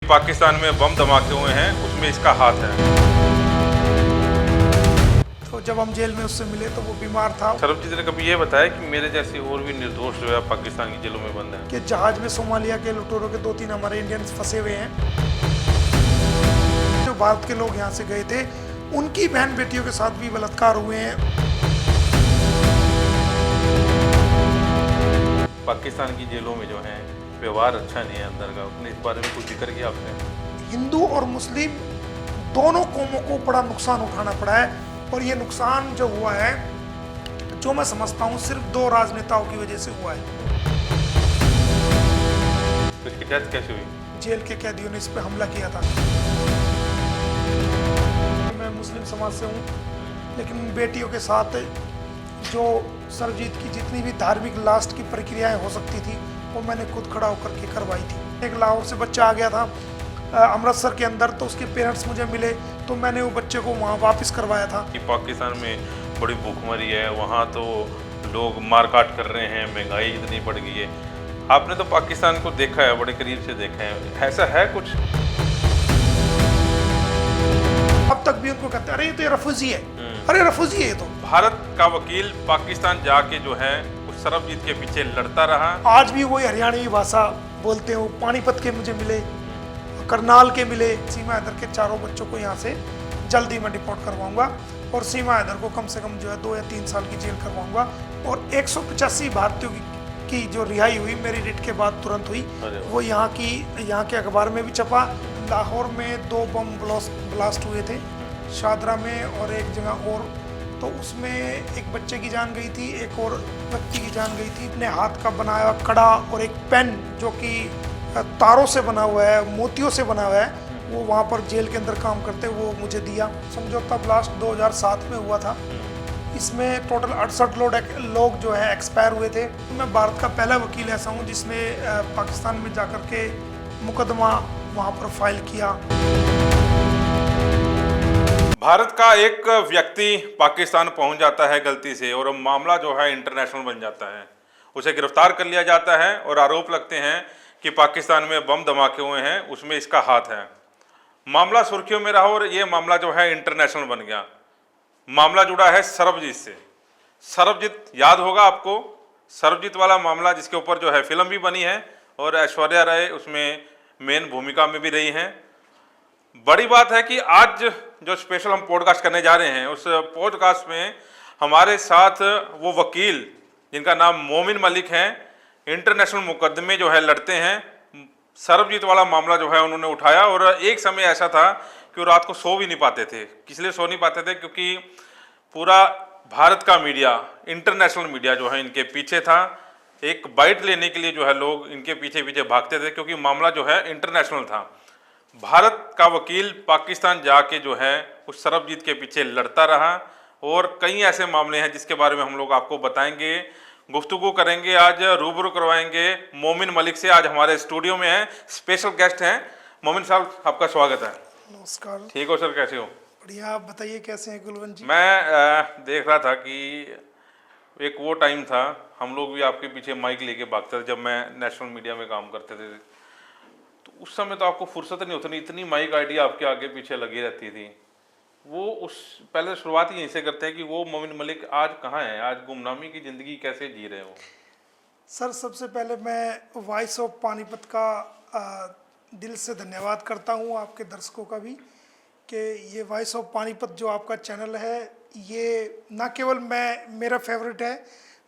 पाकिस्तान में बम धमाके हुए हैं उसमें इसका हाथ है। तो जब हम जेल में उससे मिले तो वो बीमार था। सरबजीत ने कभी ये बताया कि मेरे जैसे और भी निर्दोष जो है पाकिस्तान की जेलों में बंद हैं। कि जहाज में सोमालिया के लुटेरों के 2-3 हमारे इंडियंस फंसे हुए हैं। जो भारत के लोग यहाँ से गए थे उनकी बहन बेटियों के साथ भी बलात्कार हुए हैं। पाकिस्तान की जेलों में जो है व्यवहार अच्छा नहीं है अंदर का, अपने इस बारे में कुछ जिक्र किया आपने? हिंदू और मुस्लिम दोनों कौमों को बड़ा नुकसान उठाना पड़ा है और ये नुकसान जो हुआ है, जो मैं समझता हूँ सिर्फ 2 राजनेताओं की वजह से हुआ है। तो इसकी डेथ कैसे हुई? जेल के कैदियों ने इस पर हमला किया था। मैं मुस्लिम समाज से हूँ, लेकिन बेटियों के साथ जो सरबजीत की जितनी भी धार्मिक लास्ट की प्रक्रियाएं हो सकती थी वो मैंने खुद खड़ा होकर के करवाई थी। एक लाहौर से बच्चा आ गया था अमृतसर के अंदर, तो उसके पेरेंट्स मुझे मिले तो मैंने वो बच्चे को वहाँ वापस करवाया था। कि पाकिस्तान में बड़ी भूखमरी है, वहाँ तो लोग मारकाट कर रहे हैं, महंगाई इतनी बढ़ गई है। आपने तो पाकिस्तान को देखा है, बड़े करीब से देखा है, ऐसा है कुछ? अब तक भी उनको कहते हैं अरे ये तो ये रफूजी है, अरे रफूजी है ये तो। भारत का वकील पाकिस्तान जाके जो है उस सरबजीत के पीछे लड़ता रहा। आज भी वही हरियाणवी भाषा बोलते हैं। वो पानीपत के मुझे मिले, करनाल के मिले। सीमा हैदर के 4 बच्चों को यहाँ से जल्दी मैं डिपोर्ट करवाऊंगा और सीमा हैदर को कम से कम जो है 2 या 3 साल की जेल करवाऊंगा। और 185 भारतीयों की जो रिहाई हुई मेरी रिट के बाद तुरंत हुई, वो यहाँ के अखबार में भी छपा। लाहौर में 2 बम ब्लास्ट हुए थे, शादरा में और एक जगह और, तो उसमें एक बच्चे की जान गई थी, एक और व्यक्ति की जान गई थी। अपने हाथ का बनाया कड़ा और एक पेन जो कि तारों से बना हुआ है, मोतियों से बना हुआ है, वो वहाँ पर जेल के अंदर काम करते वो मुझे दिया। समझौता ब्लास्ट 2007 में हुआ था। इसमें टोटल 68 लोग जो है एक्सपायर हुए थे। मैं भारत का पहला वकील ऐसा हूँ जिसने पाकिस्तान में जाकर के मुकदमा वहाँ पर फाइल किया। भारत का एक व्यक्ति पाकिस्तान पहुंच जाता है गलती से और मामला जो है इंटरनेशनल बन जाता है। उसे गिरफ्तार कर लिया जाता है और आरोप लगते हैं कि पाकिस्तान में बम धमाके हुए हैं, उसमें इसका हाथ है। मामला सुर्खियों में रहा और ये मामला जो है इंटरनेशनल बन गया। मामला जुड़ा है सरबजीत से। सरबजीत याद होगा आपको, सरबजीत वाला मामला जिसके ऊपर जो है फिल्म भी बनी है और ऐश्वर्या राय उसमें मेन भूमिका में भी रही हैं। बड़ी बात है कि आज जो स्पेशल हम पॉडकास्ट करने जा रहे हैं, उस पॉडकास्ट में हमारे साथ वो वकील जिनका नाम मोमिन मलिक है, इंटरनेशनल मुकदमे जो है लड़ते हैं। सरबजीत वाला मामला जो है उन्होंने उठाया और एक समय ऐसा था कि वो रात को सो भी नहीं पाते थे। किस लिए सो नहीं पाते थे? क्योंकि पूरा भारत का मीडिया, इंटरनेशनल मीडिया जो है इनके पीछे था। एक बाइट लेने के लिए जो है लोग इनके पीछे पीछे भागते थे, क्योंकि मामला जो है इंटरनेशनल था। भारत का वकील पाकिस्तान जाके जो है उस सरबजीत के पीछे लड़ता रहा और कई ऐसे मामले हैं जिसके बारे में हम लोग आपको बताएंगे, गुफ्तगू करेंगे, आज रूबरू करवाएंगे मोमिन मलिक से। आज हमारे स्टूडियो में हैं, स्पेशल गेस्ट हैं। मोमिन साहब, आपका स्वागत है। नमस्कार। ठीक हो सर, कैसे हो? बढ़िया, आप बताइए कैसे हैं कुलवंत जी? मैं देख रहा था कि एक वो टाइम था, हम लोग भी आपके पीछे माइक लेके भागते थे जब मैं नेशनल मीडिया में काम करते थे। तो उस समय तो आपको फुर्सत नहीं होती, इतनी माइक आइडिया आपके आगे पीछे लगी रहती थी। वो उस पहले शुरुआत ही यहीं से करते हैं कि वो मोमिन मलिक आज कहाँ हैं, आज गुमनामी की ज़िंदगी कैसे जी रहे हो? सर, सबसे पहले मैं वॉइस ऑफ पानीपत का दिल से धन्यवाद करता हूँ, आपके दर्शकों का भी, कि ये वॉइस ऑफ पानीपत जो आपका चैनल है, ये ना केवल मेरा फेवरेट है,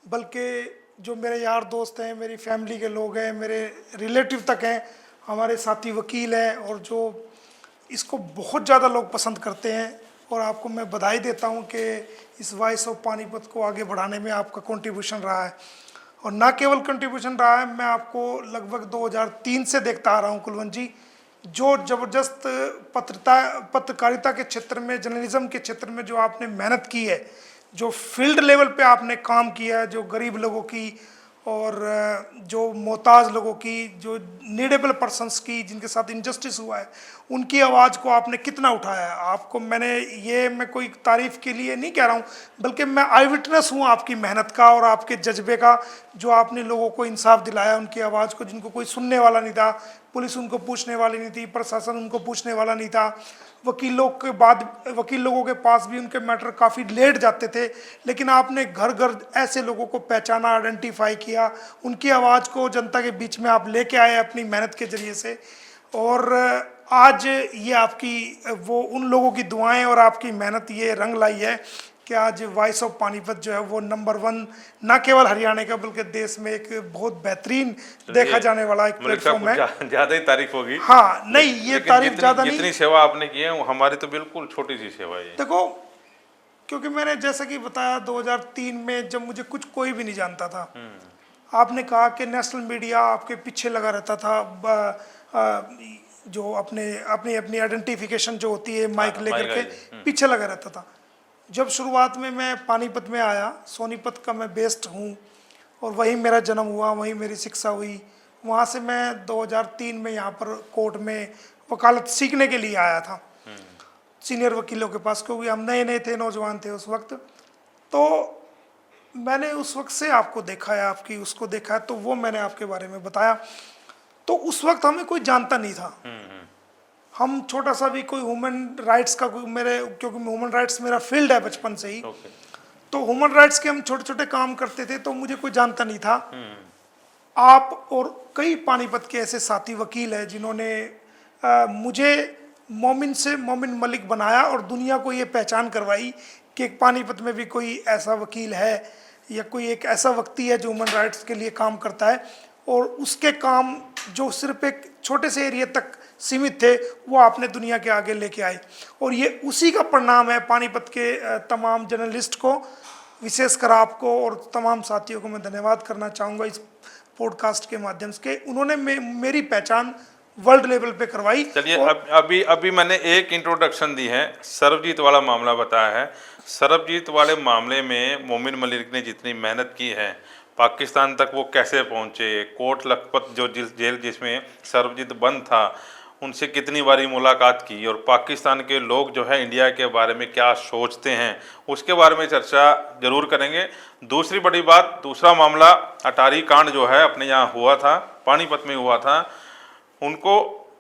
बल्कि जो मेरे यार दोस्त हैं, मेरी फैमिली के लोग हैं, मेरे रिलेटिव तक हैं, हमारे साथी वकील हैं, और जो इसको बहुत ज़्यादा लोग पसंद करते हैं। और आपको मैं बधाई देता हूं कि इस वॉइस ऑफ पानीपत को आगे बढ़ाने में आपका कंट्रीब्यूशन रहा है। और ना केवल कंट्रीब्यूशन रहा है, मैं आपको लगभग 2003 से देखता आ रहा हूं कुलवंत जी। जो ज़बरदस्त पत्रकारिता के क्षेत्र में, जर्नलिज्म के क्षेत्र में जो आपने मेहनत की है, जो फील्ड लेवल पे आपने काम किया है, जो गरीब लोगों की और जो मोहताज लोगों की, जो नीडेबल पर्सन्स की, जिनके साथ इनजस्टिस हुआ है, उनकी आवाज़ को आपने कितना उठाया है। आपको मैं कोई तारीफ़ के लिए नहीं कह रहा हूँ, बल्कि मैं आई विटनेस हूँ आपकी मेहनत का और आपके जज्बे का, जो आपने लोगों को इंसाफ दिलाया, उनकी आवाज़ को, जिनको कोई सुनने वाला नहीं था, पुलिस उनको पूछने वाली नहीं थी, प्रशासन उनको पूछने वाला नहीं था। वकील लोगों के पास भी उनके मैटर काफ़ी लेट जाते थे, लेकिन आपने घर घर ऐसे लोगों को पहचाना, आइडेंटिफाई किया, उनकी आवाज़ को जनता के बीच में आप लेके आए अपनी मेहनत के जरिए से। और आज ये आपकी वो उन लोगों की दुआएं और आपकी मेहनत ये रंग लाई है कि आज वॉइस ऑफ पानीपत जो है वो नंबर 1 ना केवल हरियाणा का बल्कि देश में एक बहुत बेहतरीन देखा जाने वाला एक प्लेटफॉर्म है। ज्यादा ही तारीफ होगी। हाँ, नहीं, ये तारीफ ज्यादा नहीं। जितनी सेवा आपने की है वो हमारी तो बिल्कुल छोटी सी सेवा है। देखो, क्योंकि मैंने जैसा कि बताया 2003 में जब मुझे कोई भी नहीं जानता था, आपने कहा कि नेशनल मीडिया आपके पीछे लगा रहता था, जो अपनी आइडेंटिफिकेशन जो होती है माइक लेकर के पीछे लगा रहता था। जब शुरुआत में मैं पानीपत में आया, सोनीपत का मैं बेस्ड हूँ और वहीं मेरा जन्म हुआ, वहीं मेरी शिक्षा हुई। वहाँ से मैं 2003 में यहाँ पर कोर्ट में वकालत सीखने के लिए आया था सीनियर वकीलों के पास, क्योंकि हम नए नए थे, नौजवान थे उस वक्त। तो मैंने उस वक्त से आपको देखा है, आपकी उसको देखा है, तो वो मैंने आपके बारे में बताया। तो उस वक्त हमें कोई जानता नहीं था, हम छोटा सा भी कोई ह्यूमन राइट्स का क्योंकि ह्यूमन राइट्स मेरा फील्ड है बचपन से ही, तो ह्यूमन राइट्स के हम छोटे छोटे काम करते थे, तो मुझे कोई जानता नहीं था। आप और कई पानीपत के ऐसे साथी वकील हैं जिन्होंने मुझे मोमिन से मोमिन मलिक बनाया और दुनिया को ये पहचान करवाई कि पानीपत में भी कोई ऐसा वकील है या कोई एक ऐसा व्यक्ति है जो ह्यूमन राइट्स के लिए काम करता है। और उसके काम जो सिर्फ एक छोटे से एरिया तक सीमित थे, वो आपने दुनिया के आगे लेके आए। और ये उसी का परिणाम है। पानीपत के तमाम जर्नलिस्ट को, विशेषकर आपको और तमाम साथियों को मैं धन्यवाद करना चाहूँगा इस पॉडकास्ट के माध्यम से, उन्होंने मेरी पहचान वर्ल्ड लेवल पे करवाई। चलिए, अभी मैंने एक इंट्रोडक्शन दी है, सरबजीत वाला मामला बताया है। सरबजीत वाले मामले में मोमिन मलिक ने जितनी मेहनत की है, पाकिस्तान तक वो कैसे पहुंचे, कोट लखपत जो जेल जिसमें सरबजीत बंद था, उनसे कितनी बारी मुलाकात की, और पाकिस्तान के लोग जो है इंडिया के बारे में क्या सोचते हैं, उसके बारे में चर्चा जरूर करेंगे। दूसरी बड़ी बात, दूसरा मामला अटारी कांड जो है अपने यहाँ हुआ था, पानीपत में हुआ था, उनको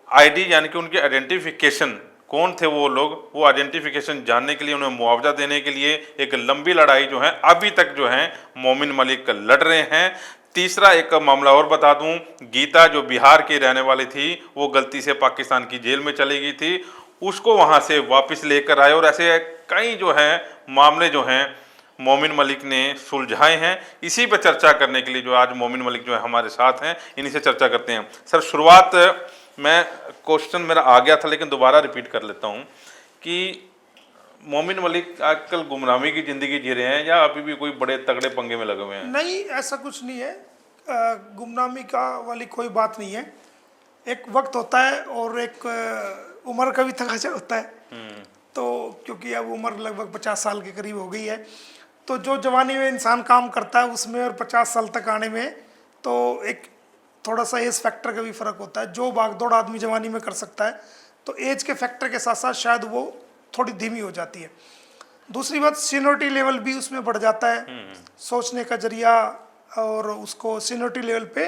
आईडी यानी कि उनकी आइडेंटिफिकेशन, कौन थे वो लोग, वो आइडेंटिफिकेशन जानने के लिए, उन्हें मुआवजा देने के लिए एक लंबी लड़ाई जो है अभी तक जो है मोमिन मलिक लड़ रहे हैं। तीसरा एक मामला और बता दूं, गीता जो बिहार की रहने वाली थी, वो गलती से पाकिस्तान की जेल में चली गई थी, उसको वहाँ से वापस लेकर आए। और ऐसे कई जो हैं मामले जो हैं मोमिन मलिक ने सुलझाए हैं। इसी पर चर्चा करने के लिए जो आज मोमिन मलिक जो है हमारे साथ हैं, इन्हीं से चर्चा करते हैं। सर, शुरुआत मैं, क्वेश्चन मेरा आ गया था लेकिन दोबारा रिपीट कर लेता हूं कि मोमिन मलिक आजकल गुमनामी की ज़िंदगी जी रहे हैं या अभी भी कोई बड़े तगड़े पंगे में लगे हुए हैं? नहीं, ऐसा कुछ नहीं है, गुमनामी का वाली कोई बात नहीं है। एक वक्त होता है और एक उम्र का भी तकाजा होता है। तो क्योंकि अब उम्र लगभग 50 साल के करीब हो गई है, तो जो जवानी में इंसान काम करता है उसमें और 50 साल तक आने में तो एक थोड़ा सा एज फैक्टर का भी फ़र्क होता है। जो भागदौड़ आदमी जवानी में कर सकता है, तो एज के फैक्टर के साथ साथ शायद वो थोड़ी धीमी हो जाती है। दूसरी बात, सीनियरिटी लेवल भी उसमें बढ़ जाता है, सोचने का जरिया, और उसको सीनियरिटी लेवल पे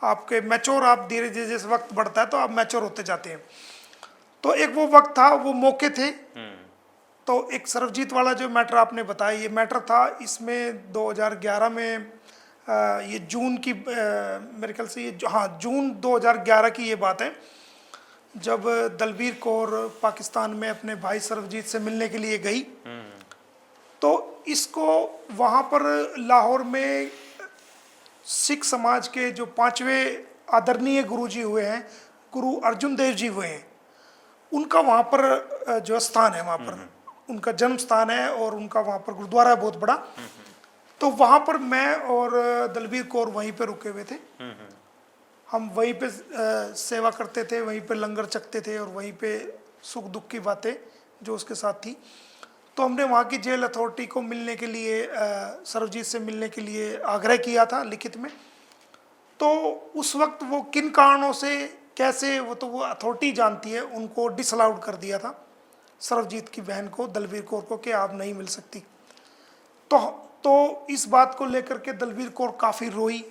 आपके मैच्योर, आप धीरे धीरे जैसे वक्त बढ़ता है तो आप मैच्योर होते जाते हैं। तो एक वो वक्त था, वो मौके थे। तो एक सरबजीत वाला जो मैटर आपने बताया, ये मैटर था, इसमें 2011 में ये जून की, मेरे ख्याल से ये जून 2011 की ये बात है, जब दलबीर कौर पाकिस्तान में अपने भाई सरबजीत से मिलने के लिए गई। तो इसको वहाँ पर लाहौर में सिख समाज के जो 5वें आदरणीय गुरुजी हुए हैं, गुरु अर्जुन देव जी हुए हैं, उनका वहाँ पर जो स्थान है, वहाँ पर उनका जन्म स्थान है और उनका वहाँ पर गुरुद्वारा है बहुत बड़ा। तो वहाँ पर मैं और दलबीर कौर वहीं पे रुके हुए थे। हम वहीं पे सेवा करते थे, वहीं पे लंगर चखते थे और वहीं पे सुख दुख की बातें जो उसके साथ थी। तो हमने वहाँ की जेल अथॉरिटी को मिलने के लिए, सरबजीत से मिलने के लिए आग्रह किया था लिखित में। तो उस वक्त वो किन कारणों से, कैसे, वो अथॉरिटी जानती है, उनको डिसअलाउड कर दिया था सरबजीत की बहन को, दलबीर कौर को, कि आप नहीं मिल सकती। तो इस बात को लेकर के दलबीर कौर काफ़ी रोई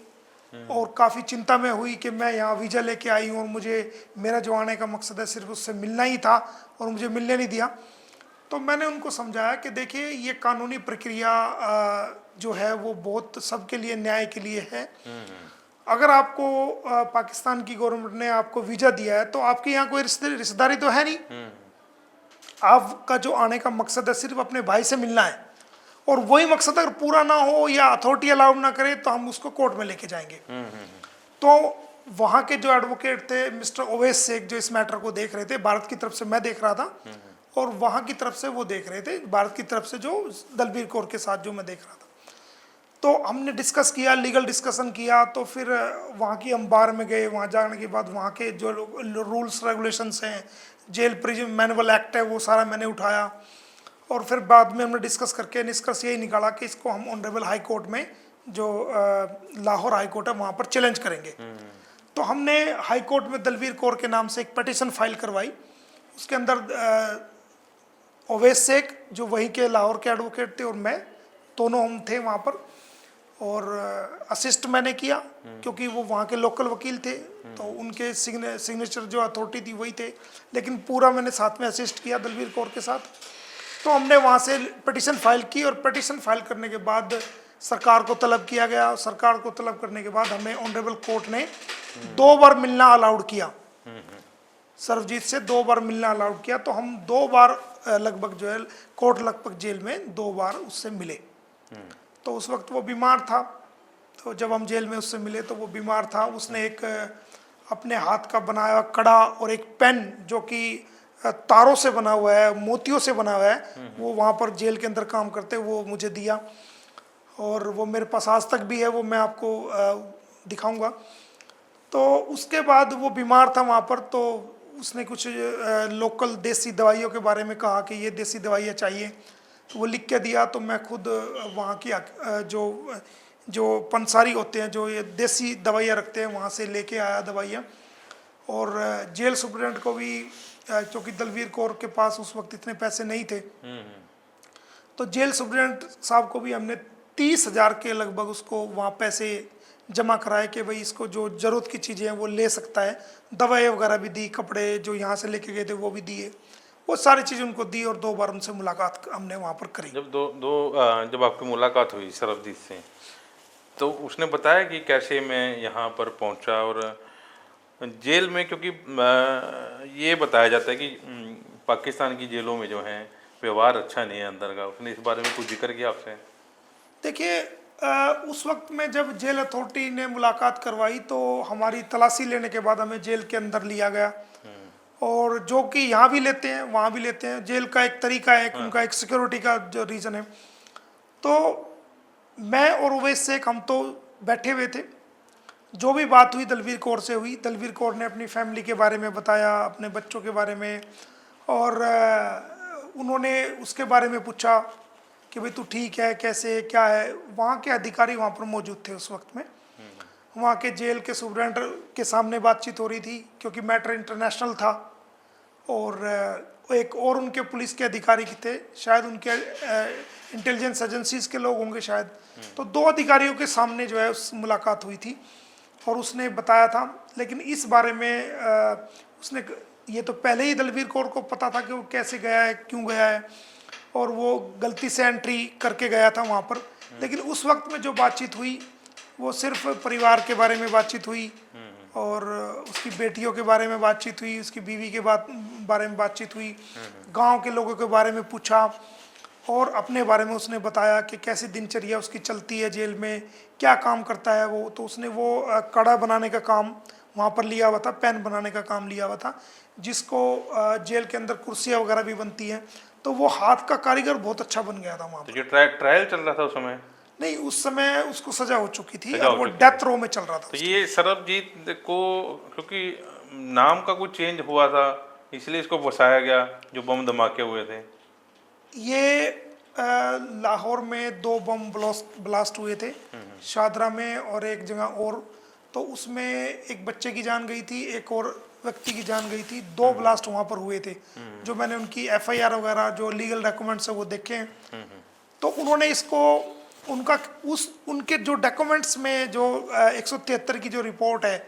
और काफ़ी चिंता में हुई कि मैं यहाँ वीज़ा लेके आई हूँ और मुझे मेरा जो आने का मकसद है सिर्फ उससे मिलना ही था और मुझे मिलने नहीं दिया। तो मैंने उनको समझाया कि देखिए ये कानूनी प्रक्रिया जो है वो बहुत सबके लिए न्याय के लिए है। अगर आपको पाकिस्तान की गवर्नमेंट ने आपको वीज़ा दिया है तो आपके यहाँ कोई रिश्तेदारी तो है नहीं। आपका जो आने का मकसद है सिर्फ अपने भाई से मिलना है, और वही मकसद अगर पूरा ना हो या अथॉरिटी अलाउड ना करे तो हम उसको कोर्ट में लेके जाएंगे। तो वहाँ के जो एडवोकेट थे मिस्टर ओवैस शेख जो इस मैटर को देख रहे थे, भारत की तरफ से मैं देख रहा था और वहाँ की तरफ से वो देख रहे थे, भारत की तरफ से जो दलबीर कौर के साथ जो मैं देख रहा था। तो हमने डिस्कस किया, लीगल डिस्कशन किया। तो फिर वहाँ की हम बार में गए, वहाँ जाने के बाद वहाँ के जो रूल्स रेगुलेशंस हैं, जेल प्रिजन मैनुअल एक्ट है, वो सारा मैंने उठाया और फिर बाद में हमने डिस्कस करके निष्कर्ष यही निकाला कि इसको हम ऑनरेबल हाई कोर्ट में जो लाहौर हाई कोर्ट है वहाँ पर चैलेंज करेंगे। तो हमने हाई कोर्ट में दलबीर कौर के नाम से एक पिटीशन फाइल करवाई। उसके अंदर ओवैस शेख जो वहीं के लाहौर के एडवोकेट थे और मैं दोनों हम थे वहाँ पर, और असिस्ट मैंने किया क्योंकि वो वहाँ के लोकल वकील थे तो उनके सिग्नेचर जो अथॉरिटी थी वही थे, लेकिन पूरा मैंने साथ में असिस्ट किया दलबीर कौर के साथ। तो हमने वहाँ से पिटीशन फाइल की और पिटीशन फाइल करने के बाद सरकार को तलब किया गया। सरकार को तलब करने के बाद हमें ऑनरेबल कोर्ट ने 2 बार मिलना अलाउड किया, सर्वजीत से 2 बार मिलना अलाउड किया। तो हम 2 बार लगभग जो है कोर्ट लगभग जेल में 2 बार उससे मिले। तो उस वक्त वो बीमार था, तो जब हम जेल में उससे मिले तो वो बीमार था। उसने एक अपने हाथ का बनाया हुआ कड़ा और एक पेन जो कि तारों से बना हुआ है, मोतियों से बना हुआ है, वो वहाँ पर जेल के अंदर काम करते वो मुझे दिया और वो मेरे पास आज तक भी है, वो मैं आपको दिखाऊंगा। तो उसके बाद वो बीमार था वहाँ पर, तो उसने कुछ लोकल देसी दवाइयों के बारे में कहा कि ये देसी दवाइयाँ चाहिए, तो वो लिख के दिया। तो मैं खुद वहाँ की जो पंसारी होते हैं जो ये देसी दवाइयाँ रखते हैं वहाँ से लेके आया दवाइयाँ। और जेल सुप्रिटेंडेंट को भी, क्योंकि दलबीर कौर के पास उस वक्त इतने पैसे नहीं थे, तो जेल सुप्रिटेंडेंट साहब को भी हमने 30,000 के लगभग उसको वहाँ पैसे जमा कराए कि भाई इसको जो ज़रूरत की चीज़ें हैं वो ले सकता है। दवाई वगैरह भी दी, कपड़े जो यहाँ से लेके गए थे वो भी दिए, वो सारी चीज़ उनको दी और 2 बार उनसे मुलाकात हमने वहाँ पर करी। जब आपकी मुलाकात हुई सरबजीत से, तो उसने बताया कि कैसे मैं यहाँ पर पहुँचा और जेल में, क्योंकि ये बताया जाता है कि पाकिस्तान की जेलों में जो है व्यवहार अच्छा नहीं है अंदर का। उसने इस बारे में कुछ जिक्र किया आपसे? देखिए उस वक्त में जब जेल अथॉरिटी ने मुलाकात करवाई तो हमारी तलाशी लेने के बाद हमें जेल के अंदर लिया गया, और जो कि यहाँ भी लेते हैं वहाँ भी लेते हैं। जेल का एक तरीका है, उनका एक सिक्योरिटी का जो रीज़न है। तो मैं और ओवैस शेख हम तो बैठे हुए थे, जो भी बात हुई दलबीर कौर से हुई। दलबीर कौर ने अपनी फैमिली के बारे में बताया, अपने बच्चों के बारे में, और उन्होंने उसके बारे में पूछा कि भाई तू ठीक है, कैसे क्या है। वहाँ के अधिकारी वहाँ पर मौजूद थे उस वक्त में, वहाँ के जेल के सुप्रिटेंडेंट के सामने बातचीत हो रही थी क्योंकि मैटर इंटरनेशनल था। और एक और उनके पुलिस के अधिकारी थे, शायद उनके इंटेलिजेंस एजेंसीज के लोग होंगे शायद। तो 2 अधिकारियों के सामने जो है उस मुलाकात हुई थी और उसने बताया था। लेकिन इस बारे में उसने, ये तो पहले ही दलबीर कौर को पता था कि वो कैसे गया है, क्यों गया है, और वो गलती से एंट्री करके गया था वहाँ पर। लेकिन उस वक्त में जो बातचीत हुई वो सिर्फ परिवार के बारे में बातचीत हुई और उसकी बेटियों के बारे में बातचीत हुई, उसकी बीवी के बारे में बातचीत हुई, गांव के लोगों के बारे में पूछा और अपने बारे में उसने बताया कि कैसी दिनचर्या उसकी चलती है जेल में, क्या काम करता है वो। तो उसने वो कड़ा बनाने का काम वहाँ पर लिया हुआ था, पेन बनाने का काम लिया हुआ था, जिसको जेल के अंदर कुर्सियाँ वगैरह भी बनती हैं। तो वो हाथ का कारीगर बहुत अच्छा बन गया था वहाँ पर। तो जो ट्रायल चल रहा था उस समय? नहीं, उस समय उसको सजा हो चुकी थी और वो डेथ रो में चल रहा था। तो ये सरबजीत को क्योंकि नाम का कुछ चेंज हुआ था इसलिए इसको फंसाया गया, जो बम धमाके हुए थे। ये लाहौर में 2 बम ब्लास्ट हुए थे, शादरा में और एक जगह और। तो उसमें एक बच्चे की जान गई थी, एक और व्यक्ति की जान गई थी। 2 ब्लास्ट वहाँ पर हुए थे, जो मैंने उनकी FIR वगैरह जो लीगल डॉक्यूमेंट्स है वो देखे हैं। तो उन्होंने इसको उनका उनके जो डॉक्यूमेंट्स में जो 173 की जो रिपोर्ट है,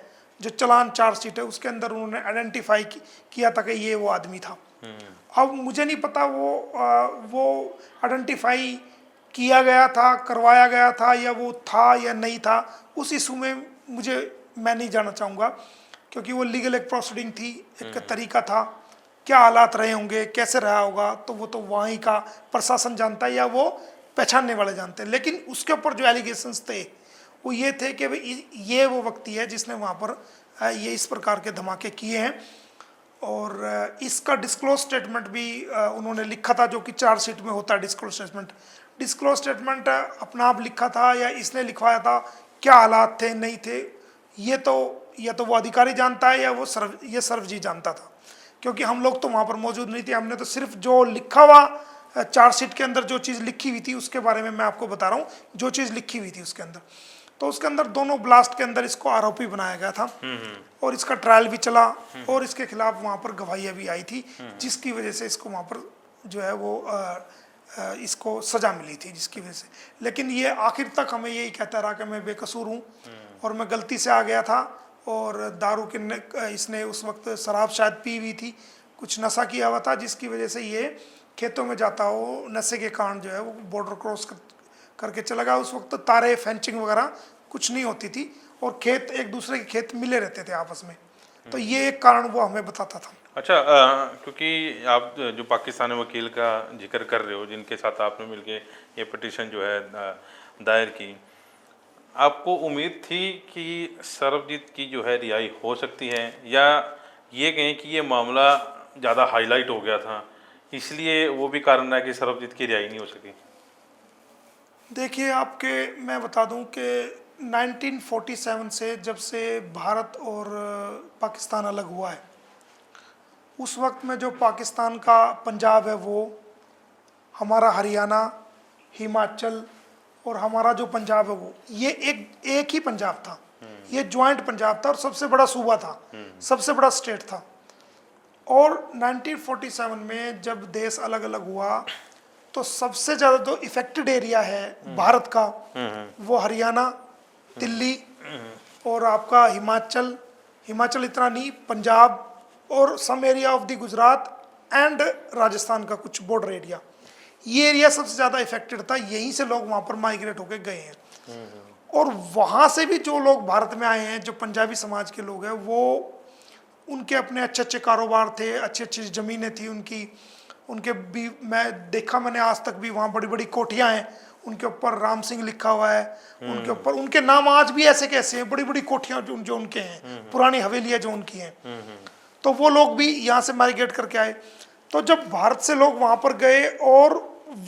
जो चालान चार्जशीट है, उसके अंदर उन्होंने आइडेंटिफाई किया था कि ये वो आदमी था। अब मुझे नहीं पता वो आइडेंटिफाई किया गया था, करवाया गया था, या वो था या नहीं था, उस इशू में मैं नहीं जाना चाहूँगा, क्योंकि वो लीगल एक प्रोसीडिंग थी, एक तरीका था। क्या हालात रहे होंगे, कैसे रहा होगा, तो वो तो वहीं का प्रशासन जानता है या वो पहचानने वाले जानते हैं। लेकिन उसके ऊपर जो एलिगेशंस थे वो ये थे कि भाई ये वो व्यक्ति है जिसने वहाँ पर ये इस प्रकार के धमाके किए हैं। और इसका डिस्क्लोज स्टेटमेंट भी उन्होंने लिखा था, जो कि चार्जशीट में होता है डिस्क्लोज स्टेटमेंट। डिस्क्लोज स्टेटमेंट अपना आप लिखा था या इसने लिखवाया था, क्या हालात थे नहीं थे, ये तो वो अधिकारी जानता है या वो ये सर्वजी जानता था, क्योंकि हम लोग तो वहाँ पर मौजूद नहीं थे। हमने तो सिर्फ जो लिखा हुआ चार्जशीट के अंदर जो चीज़ लिखी हुई थी उसके बारे में मैं आपको बता रहा हूँ, जो चीज़ लिखी हुई थी उसके अंदर। तो उसके अंदर दोनों ब्लास्ट के अंदर इसको आरोपी बनाया गया था, और इसका ट्रायल भी चला, और इसके खिलाफ वहाँ पर गवाहियाँ भी आई थी, जिसकी वजह से इसको वहाँ पर जो है वो इसको सजा मिली थी, जिसकी वजह से। लेकिन ये आखिर तक हमें यही कहता रहा कि मैं बेकसूर हूँ और मैं गलती से आ गया था, और दारू के इसने उस वक्त शराब शायद पी हुई थी, कुछ नशा किया हुआ था, जिसकी वजह से ये खेतों में जाता हो, नशे के कारण जो है वो बॉर्डर क्रॉस करके चला गया। उस वक्त तारे फेंचिंग वगैरह कुछ नहीं होती थी, और खेत एक दूसरे के खेत मिले रहते थे आपस में, तो ये एक कारण वो हमें बताता था। अच्छा, क्योंकि आप जो पाकिस्तानी वकील का जिक्र कर रहे हो, जिनके साथ आपने मिलके ये पिटीशन जो है दायर की, आपको उम्मीद थी कि सरबजीत की जो है रिहाई हो सकती है, या ये कहें कि ये मामला ज़्यादा हाईलाइट हो गया था इसलिए वो भी कारण है कि सरबजीत की रिहाई नहीं हो सकी? देखिए, मैं बता दूं कि 1947 से जब से भारत और पाकिस्तान अलग हुआ है, उस वक्त में जो पाकिस्तान का पंजाब है वो हमारा हरियाणा, हिमाचल और हमारा जो पंजाब है वो ये एक ही पंजाब था। ये ज्वाइंट पंजाब था और सबसे बड़ा सूबा था, सबसे बड़ा स्टेट था। और 1947 में जब देश अलग अलग हुआ तो सबसे ज़्यादा जो इफेक्टेड एरिया है भारत का वो हरियाणा, दिल्ली और आपका हिमाचल इतना नहीं, पंजाब और some area of the Gujarat and Rajasthan का कुछ बॉर्डर एरिया, ये एरिया सबसे ज़्यादा इफेक्टेड था। यहीं से लोग वहाँ पर माइग्रेट होकर गए हैं, और वहाँ से भी जो लोग भारत में आए हैं, जो पंजाबी समाज के लोग हैं, वो उनके अपने अच्छे अच्छे कारोबार थे, अच्छी अच्छी ज़मीनें थी उनके भी मैंने आज तक भी वहाँ बड़ी बड़ी कोठियाँ हैं, उनके ऊपर राम सिंह लिखा हुआ है, उनके ऊपर उनके नाम आज भी ऐसे कैसे हैं, बड़ी बड़ी कोठियाँ जो उनके हैं, पुरानी हवेलियाँ जो उनकी हैं। तो वो लोग भी यहाँ से माइग्रेट करके आए। तो जब भारत से लोग वहाँ पर गए और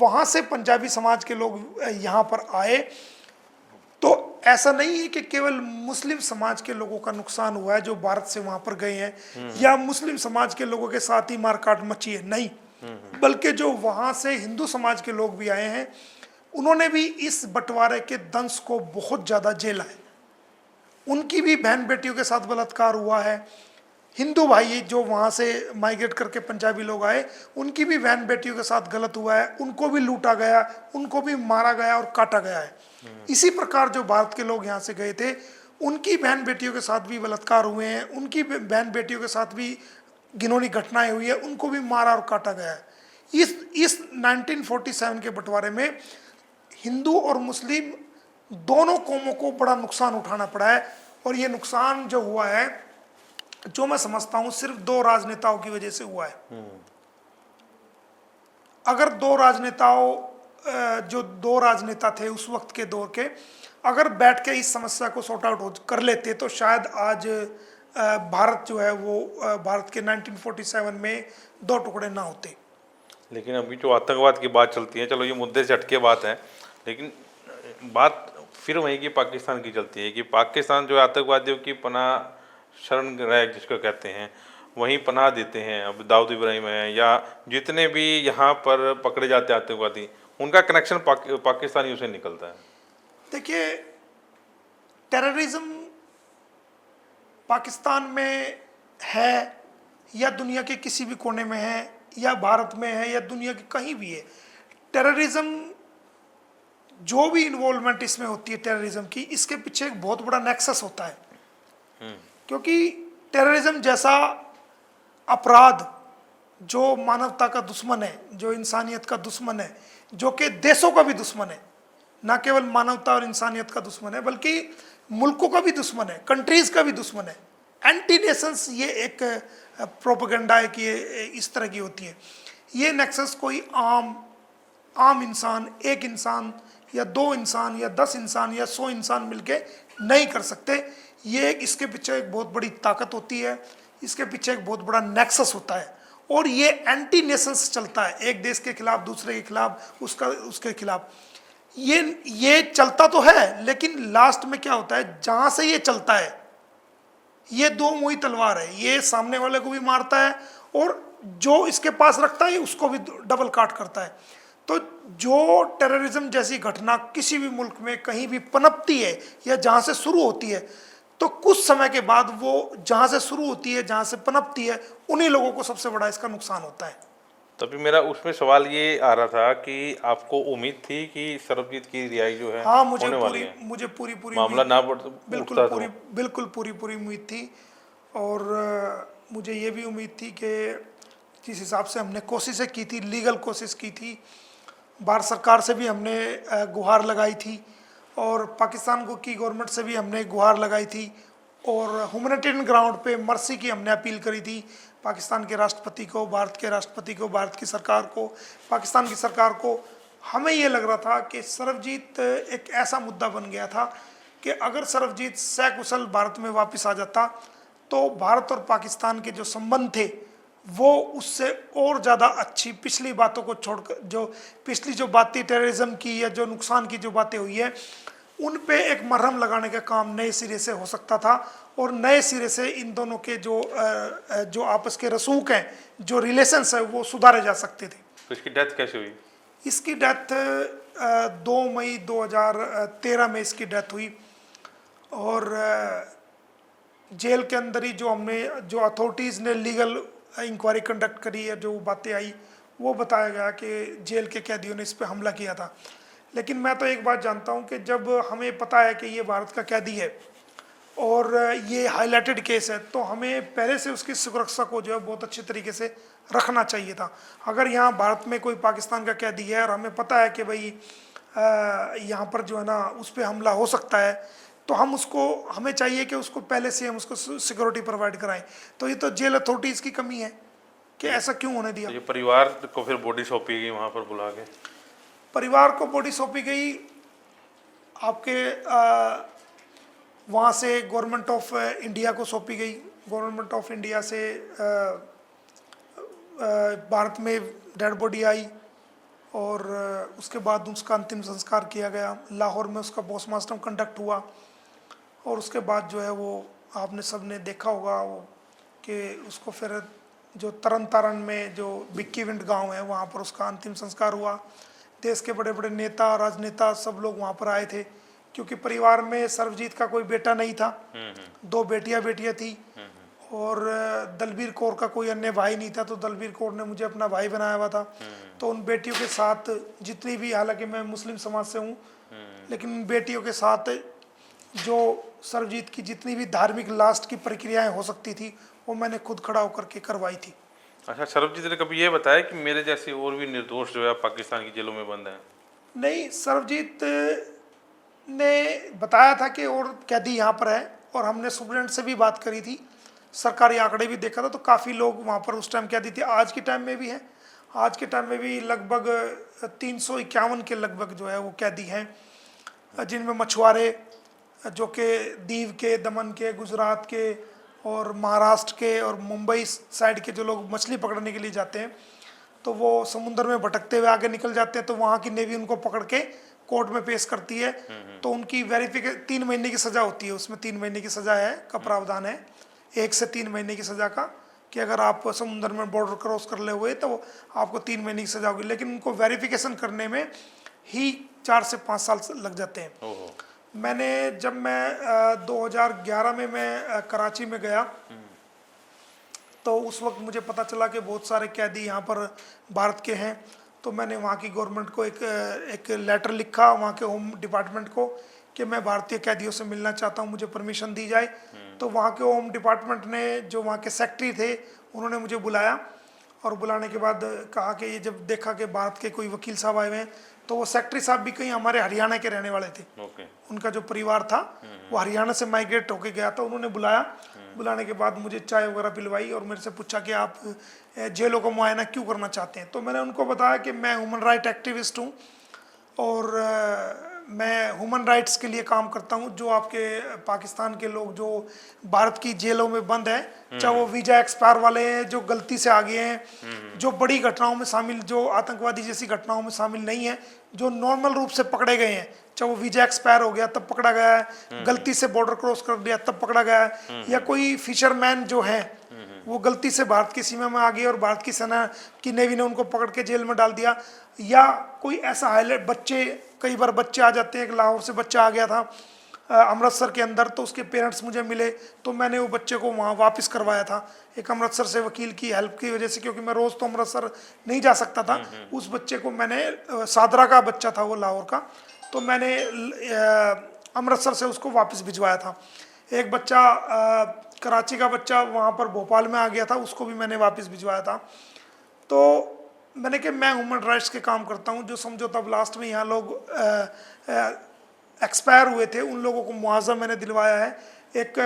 वहाँ से पंजाबी समाज के लोग यहाँ पर आए, तो ऐसा नहीं है कि केवल मुस्लिम समाज के लोगों का नुकसान हुआ है जो भारत से वहाँ पर गए हैं, या मुस्लिम समाज के लोगों के साथ ही मारकाट मची है, नहीं, बल्कि जो वहाँ से हिंदू समाज के लोग भी आए हैं, उन्होंने भी इस बंटवारे के दंश को बहुत ज़्यादा झेला है। उनकी भी बहन बेटियों के साथ बलात्कार हुआ है। हिंदू भाई जो वहाँ से माइग्रेट करके पंजाबी लोग आए, उनकी भी बहन बेटियों के साथ गलत हुआ है, उनको भी लूटा गया, उनको भी मारा गया और काटा गया है। इसी प्रकार जो भारत के लोग यहाँ से गए थे, उनकी बहन बेटियों के साथ भी बलात्कार हुए हैं, उनकी बहन बेटियों के साथ भी घिनौनी घटनाएं हुई है, उनको भी मारा और काटा गया है। इस 1947 के बंटवारे में हिंदू और मुस्लिम दोनों कौमों को बड़ा नुकसान उठाना पड़ा है, और ये नुकसान जो हुआ है, जो मैं समझता हूं सिर्फ दो राजनेताओं की वजह से हुआ है। अगर जो दो राजनेता थे उस वक्त के दौर के, अगर बैठ के इस समस्या को सॉर्ट आउट कर लेते तो शायद आज भारत जो है वो भारत के 1947 में दो टुकड़े ना होते। लेकिन अभी जो आतंकवाद की बात चलती है, चलो ये मुद्दे से हटके बात है, लेकिन बात फिर वहीं की पाकिस्तान की चलती है कि पाकिस्तान जो आतंकवादियों की पनाह शरण गृह जिसको कहते हैं वहीं पनाह देते हैं। अब दाऊद इब्राहिम है या जितने भी यहाँ पर पकड़े जाते हैं आतंकवादी, उनका कनेक्शन पाकिस्तानियों से निकलता है। देखिए, टेररिज्म पाकिस्तान में है या दुनिया के किसी भी कोने में है, या भारत में है या दुनिया के कहीं भी है, टेररिज्म जो भी इन्वॉल्वमेंट इसमें होती है टेररिज्म की, इसके पीछे एक बहुत बड़ा नेक्सस होता है। क्योंकि टेररिज्म जैसा अपराध जो मानवता का दुश्मन है, जो इंसानियत का दुश्मन है, जो कि देशों का भी दुश्मन है, ना केवल मानवता और इंसानियत का दुश्मन है बल्कि मुल्कों का भी दुश्मन है, कंट्रीज का भी दुश्मन है। एंटी नेशंस ये एक प्रोपेगेंडा है कि ये इस तरह की होती है। ये नेक्सस कोई आम इंसान, एक इंसान या 2 इंसान या 10 इंसान या 100 इंसान मिलके नहीं कर सकते। ये इसके पीछे एक बहुत बड़ी ताकत होती है, इसके पीछे एक बहुत बड़ा नेक्सस होता है और ये एंटी नेशंस चलता है, एक देश के खिलाफ, दूसरे के खिलाफ, उसके खिलाफ। ये चलता तो है, लेकिन लास्ट में क्या होता है, जहां से ये चलता है ये दो मुई तलवार है, ये सामने वाले को भी मारता है और जो इसके पास रखता है उसको भी डबल काट करता है। तो जो टेररिज्म जैसी घटना किसी भी मुल्क में कहीं भी पनपती है या जहां से शुरू होती है, तो कुछ समय के बाद वो जहां से शुरू होती है, जहां से पनपती है, उन्हीं लोगों को सबसे बड़ा इसका नुकसान होता है। तभी मेरा उसमें सवाल ये आ रहा था कि आपको उम्मीद थी कि सरबजीत की रिहाई जो है हाँ, होने वाली है, मुझे पूरी मामला ना बिल्कुल पूरी उम्मीद थी। और मुझे ये भी उम्मीद थी कि जिस हिसाब से हमने कोशिशें की थी, लीगल कोशिश की थी, भारत सरकार से भी हमने गुहार लगाई थी और पाकिस्तान को की गवर्नमेंट से भी हमने गुहार लगाई थी और ह्यूमैनिटेरियन ग्राउंड पे मर्सी की हमने अपील करी थी पाकिस्तान के राष्ट्रपति को, भारत के राष्ट्रपति को, भारत की सरकार को, पाकिस्तान की सरकार को। हमें ये लग रहा था कि सरबजीत एक ऐसा मुद्दा बन गया था कि अगर सरबजीत सकुशल भारत में वापस आ जाता तो भारत और पाकिस्तान के जो संबंध थे वो उससे और ज़्यादा अच्छी, पिछली बातों को छोड़कर, जो पिछली जो बातें टेररिज्म की या जो नुकसान की जो बातें हुई है, उन पे एक मरहम लगाने का काम नए सिरे से हो सकता था और नए सिरे से इन दोनों के जो आपस के रसूख हैं, जो रिलेशंस है, वो सुधारे जा सकते थे। तो इसकी डेथ कैसे हुई? इसकी डेथ 2 मई 2013 में इसकी डेथ हुई और जेल के अंदर ही जो अथॉरिटीज़ ने लीगल इंक्वायरी कंडक्ट करी है, जो बातें आई, वो बताया गया कि जेल के कैदियों ने इस पर हमला किया था। लेकिन मैं तो एक बात जानता हूँ कि जब हमें पता है कि ये भारत का कैदी है और ये हाईलाइटेड केस है, तो हमें पहले से उसकी सुरक्षा को जो है बहुत अच्छे तरीके से रखना चाहिए था। अगर यहाँ भारत में कोई पाकिस्तान का कैदी है और हमें पता है कि भाई यहाँ पर जो है ना उस पर हमला हो सकता है, तो हमें चाहिए कि उसको पहले से हम उसको सिक्योरिटी प्रोवाइड कराएं। तो ये तो जेल अथॉरिटीज़ की कमी है कि ऐसा क्यों होने दिया। तो ये परिवार को फिर बॉडी सौंपी गई वहाँ पर बुला के? परिवार को बॉडी सौंपी गई आपके वहाँ से गवर्नमेंट ऑफ इंडिया को सौंपी गई। गवर्नमेंट ऑफ इंडिया से भारत में डेड बॉडी आई और उसके बाद उसका अंतिम संस्कार किया गया। लाहौर में उसका पोस्टमार्टम कंडक्ट हुआ और उसके बाद जो है वो आपने सबने देखा होगा वो कि उसको फिर जो तरन तारण में जो बिक्कीविंड गांव है वहाँ पर उसका अंतिम संस्कार हुआ। देश के बड़े बड़े नेता, राजनेता सब लोग वहाँ पर आए थे क्योंकि परिवार में सरबजीत का कोई बेटा नहीं था, 2 बेटियां थी और दलबीर कौर का कोई अन्य भाई नहीं था। तो दलबीर कौर ने मुझे अपना भाई बनाया हुआ था। तो उन बेटियों के साथ जितनी भी, हालांकि मैं मुस्लिम समाज से हूँ, लेकिन उन बेटियों के साथ जो सरबजीत की जितनी भी धार्मिक लास्ट की प्रक्रियाएं हो सकती थी वो मैंने खुद खड़ा होकर के करवाई थी। अच्छा, सरबजीत ने कभी ये बताया कि मेरे जैसे और भी निर्दोष जो है पाकिस्तान की जेलों में बंद हैं? नहीं, सरबजीत ने बताया था कि और कैदी यहाँ पर है और हमने सुप्रीडेंट से भी बात करी थी, सरकारी आंकड़े भी देखा था, तो काफ़ी लोग वहाँ पर उस टाइम कैदी थे। आज के टाइम में भी हैं, आज के टाइम में भी लगभग 351 के लगभग जो है वो कैदी हैं, जिनमें मछुआरे जो कि दीव के, दमन के, गुजरात के और महाराष्ट्र के और मुंबई साइड के जो लोग मछली पकड़ने के लिए जाते हैं तो वो समुद्र में भटकते हुए आगे निकल जाते हैं, तो वहाँ की नेवी उनको पकड़ के कोर्ट में पेश करती है। तो उनकी वेरिफिकेशन 3 महीने की सज़ा होती है, उसमें 3 महीने की सज़ा है का प्रावधान है, 1 से 3 महीने की सज़ा का, कि अगर आप समुद्र में बॉर्डर क्रॉस कर ले हुए तो आपको 3 महीने की सज़ा होगी। लेकिन उनको वेरिफिकेशन करने में ही 4 से 5 साल लग जाते हैं। जब मैं 2011 में मैं कराची में गया तो उस वक्त मुझे पता चला कि बहुत सारे कैदी यहाँ पर भारत के हैं तो मैंने वहाँ की गवर्नमेंट को एक लेटर लिखा, वहाँ के होम डिपार्टमेंट को, कि मैं भारतीय कैदियों से मिलना चाहता हूँ, मुझे परमिशन दी जाए। तो वहाँ के होम डिपार्टमेंट ने, जो वहाँ के सेक्रेटरी थे, उन्होंने मुझे बुलाया और बुलाने के बाद कहा कि ये जब देखा कि भारत के कोई वकील साहब आए हुए हैं, तो वो सेक्रेटरी साहब भी कहीं हमारे हरियाणा के रहने वाले थे। उनका जो परिवार था वो हरियाणा से माइग्रेट होके गया था। उन्होंने बुलाया, बुलाने के बाद मुझे चाय वगैरह पिलवाई और मेरे से पूछा कि आप जेलों का मुआयना क्यों करना चाहते हैं। तो मैंने उनको बताया कि मैं ह्यूमन राइट एक्टिविस्ट हूँ और मैं ह्यूमन राइट्स के लिए काम करता हूँ। जो आपके पाकिस्तान के लोग जो भारत की जेलों में बंद हैं, चाहे वो वीजा एक्सपायर वाले हैं जो गलती से आ गए हैं, जो बड़ी घटनाओं में शामिल, जो आतंकवादी जैसी घटनाओं में शामिल नहीं है, जो नॉर्मल रूप से पकड़े गए हैं, चाहे वो वीजा एक्सपायर हो गया तब पकड़ा गया है, गलती से बॉर्डर क्रॉस कर दिया तब पकड़ा गया है, या कोई फिशरमैन जो है वो गलती से भारत की सीमा में आ गए और भारत की सेना की नेवी ने उनको पकड़ के जेल में डाल दिया, या कोई ऐसा हाईलाइट बच्चे, कई बार बच्चे आ जाते हैं। एक लाहौर से बच्चा आ गया था अमृतसर के अंदर, तो उसके पेरेंट्स मुझे मिले, तो मैंने वो बच्चे को वहाँ वापस करवाया था एक अमृतसर से वकील की हेल्प की वजह से, क्योंकि मैं रोज़ तो अमृतसर नहीं जा सकता था। उस बच्चे को मैंने, सादरा का बच्चा था वो लाहौर का, तो मैंने अमृतसर से उसको वापस भिजवाया था। एक बच्चा कराची का बच्चा वहाँ पर भोपाल में आ गया था, उसको भी मैंने वापस भिजवाया था। तो मैंने कि मैं ह्यूमन राइट्स के काम करता हूँ। जो समझो तब लास्ट में यहाँ लोग एक्सपायर हुए थे, उन लोगों को मुआवजा मैंने दिलवाया है। एक